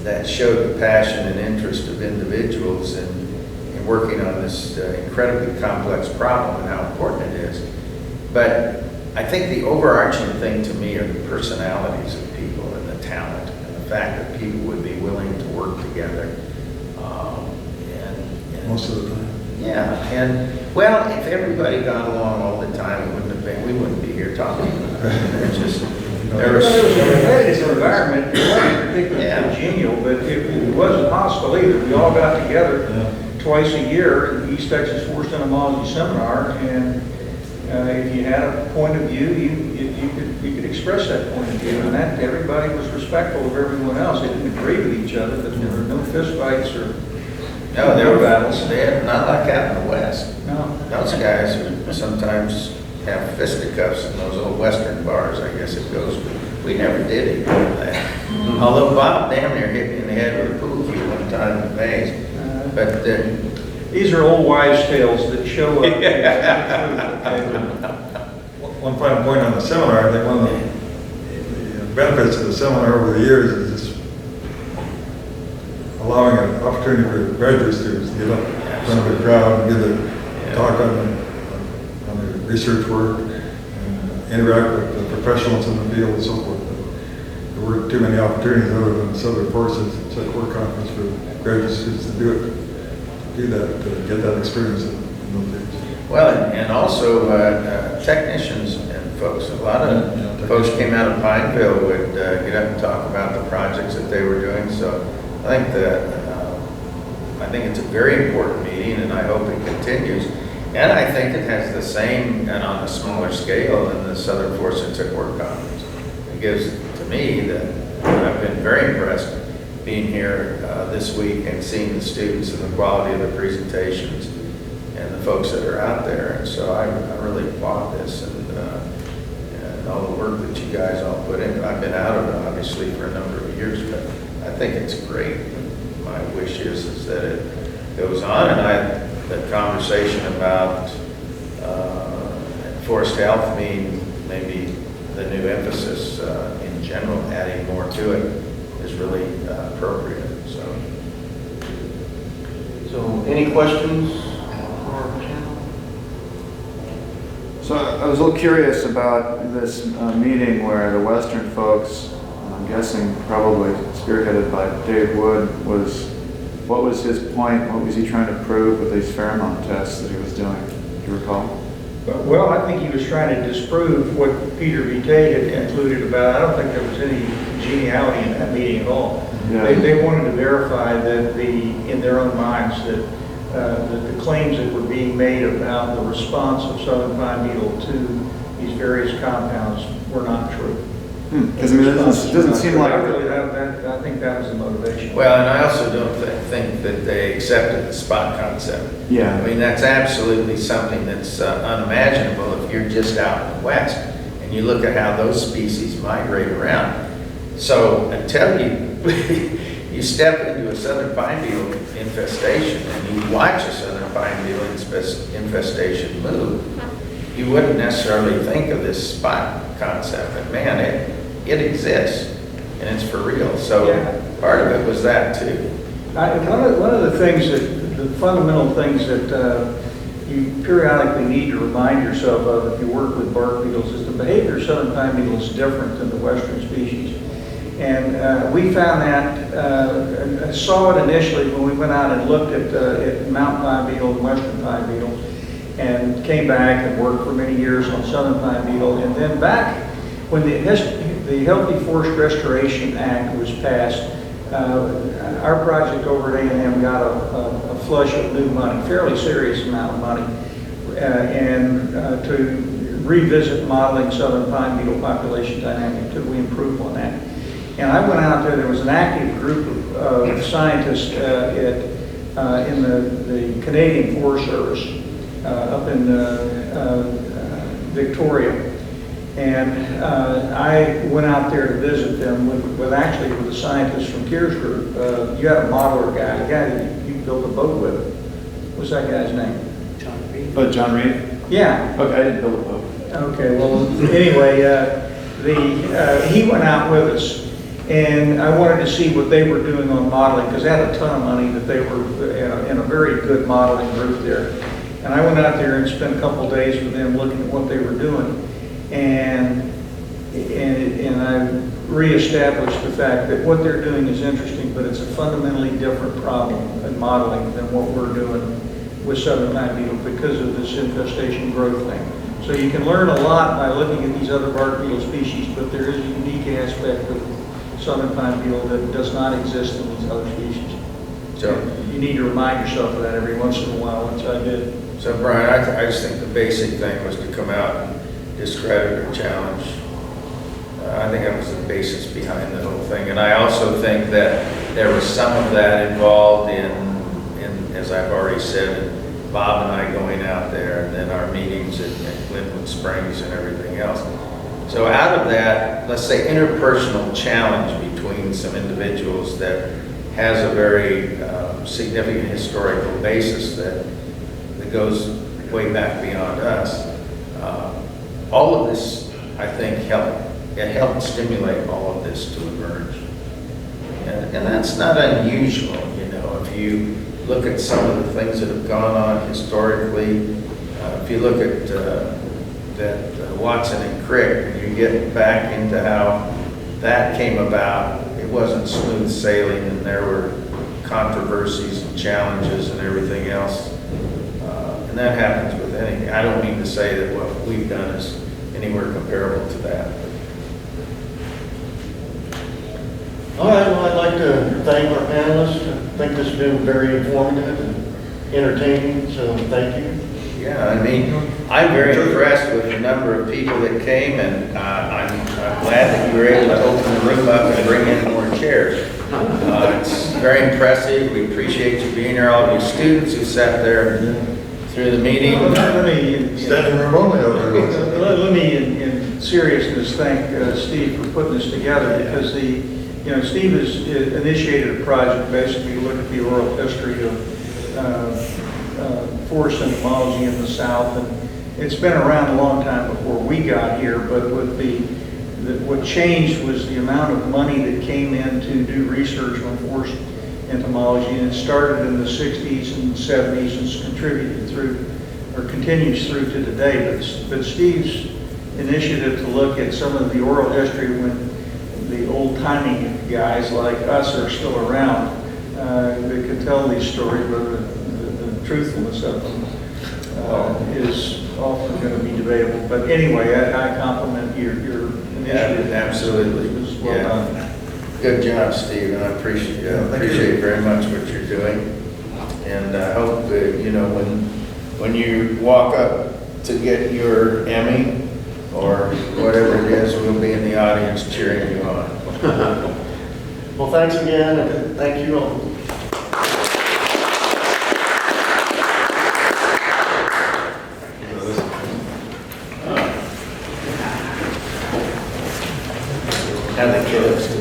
that showed the passion and interest of individuals in working on this incredibly complex problem and how important it is. But I think the overarching thing to me are the personalities of people and the talent and the fact that people would be willing to work together. And Most of the time. yeah, and well, if everybody got along all the time, we wouldn't be here talking. It's just, there was, It was a competitive environment. It wasn't particularly Yeah. congenial, but it wasn't hostile either. We all got together twice a year at the East Texas Forest Entomology Seminar, and if you had a point of view, you could express that point of view, and that everybody was respectful of everyone else. They didn't agree with each other, but there were no fist fights or no, there were battles. not like out in the West. No. Those guys who sometimes have fisticuffs in those old Western bars, I guess it goes, but we never did any of that. Although Bob damn near hit me in the head with a pool cue one time in Mays. But These are old wives' tales that show up. One final point on the seminar, I think one of the benefits of the seminar over the years is just allowing an opportunity for graduate students to get up in front of the crowd and give a talk on the research work and interact with the professionals in the field and so forth. There weren't too many opportunities other than Southern Forces Work Conference for graduate students to do that, to get that experience in those days. well, and also technicians and folks, a lot of folks came out of Pineville would get up and talk about the projects that they were doing. So I think it's a very important meeting, and I hope it continues. And I think it has the same, and on a smaller scale, than the Southern Forces Work Conference. It gives to me that I've been very impressed being here this week and seeing the students and the quality of the presentations and the folks that are out there. And so I really applaud this and all the work that you guys all put in. I've been out of it obviously for a number of years, but I think it's great. My wish is that it goes on, and the conversation about forest health mean maybe the new emphasis in general, adding more to it, is really appropriate. So any questions for our panel? So I was a little curious about this meeting where the Western folks, I'm guessing probably spearheaded by Dave Wood, what was his point? What was he trying to prove with these pheromone tests that he was doing? Do you recall? Well, I think he was trying to disprove what Peter Vitae had concluded about. I don't think there was any congeniality in that meeting at all. Yeah. They wanted to verify that in their own minds, that the claims that were being made about the response of southern pine beetle to these various compounds were not true. Because I mean, it doesn't seem like... I think that was the motivation. Well, and I also don't think that they accepted the spot concept. Yeah. I mean, that's absolutely something that's unimaginable if you're just out in the West and you look at how those species migrate around. So until you step into a southern pine beetle infestation and you watch a southern pine beetle infestation move, you wouldn't necessarily think of this spot concept. But man, it exists. And it's for real. So Yeah. part of it was that too. One of the things the fundamental things that you periodically need to remind yourself of if you work with bark beetles is the behavior of southern pine beetle is different than the western species. And we found that, saw it initially when we went out and looked at mountain pine beetle and western pine beetle, and came back and worked for many years on southern pine beetle. And then back when the Healthy Forest Restoration Act was passed, our project over at A&M got a flush of new money, fairly serious amount of money, and to revisit modeling southern pine beetle population dynamic. We improved on that. And I went out there, there was an active group of scientists in the Canadian Forest Service up in Victoria. And I went out there to visit them with the scientists from Kier's group. You had a modeler guy, the guy that you built a boat with. What's that guy's name? Oh, John Reed? Yeah. Okay, I didn't build a boat. Okay, well, anyway, he went out with us, and I wanted to see what they were doing on modeling, because they had a ton of money that they were in a very good modeling group there. And I went out there and spent a couple days with them looking at what they were doing. And I reestablished the fact that what they're doing is interesting, but it's a fundamentally different problem in modeling than what we're doing with southern pine beetle because of this infestation growth thing. So you can learn a lot by looking at these other bark beetle species, but there is a unique aspect of southern pine beetle that does not exist in these other species. So you need to remind yourself of that every once in a while, which I did. So Brian, I just think the basic thing was to come out and discredit or challenge. I think that was the basis behind the whole thing. And I also think that there was some of that involved in as I've already said, Bob and I going out there, and then our meetings at Glenwood Springs and everything else. So out of that, let's say interpersonal challenge between some individuals that has a very significant historical basis that goes way back beyond us. All of this, I think, helped stimulate all of this to emerge. And that's not unusual, you know, if you look at some of the things that have gone on historically. If you look at that Watson and Crick, and you get back into how that came about, it wasn't smooth sailing, and there were controversies and challenges and everything else. And that happens with anything. I don't mean to say that what we've done is anywhere comparable to that. All right, well, I'd like to thank our panelists. I think this has been very informative and entertaining, so thank you. Yeah, I mean, I'm very impressed with the number of people that came, and I'm glad that you were able to open the room up and bring in more chairs. It's very impressive. We appreciate you being here, all of you students who sat there through the meeting. Standing room only over there. Let me, in seriousness, thank Steve for putting this together, because Steve has initiated a project basically to look at the oral history of forest entomology in the South, and it's been around a long time before we got here, but what changed was the amount of money that came in to do research on forest entomology, and it started in the 60s and 70s and it's contributed through, or continues through to today. But Steve's initiative to look at some of the oral history when the old-timey guys like us are still around, that could tell these stories, but the truthfulness of them is often going to be debatable. But anyway, I compliment your initiative. Yeah, absolutely. It was well done. Good job, Steve, and I appreciate very much what you're doing. And I hope that, when you walk up to get your Emmy or whatever it is, we'll be in the audience cheering you on. Well, thanks again, and thank you all. Have the kids.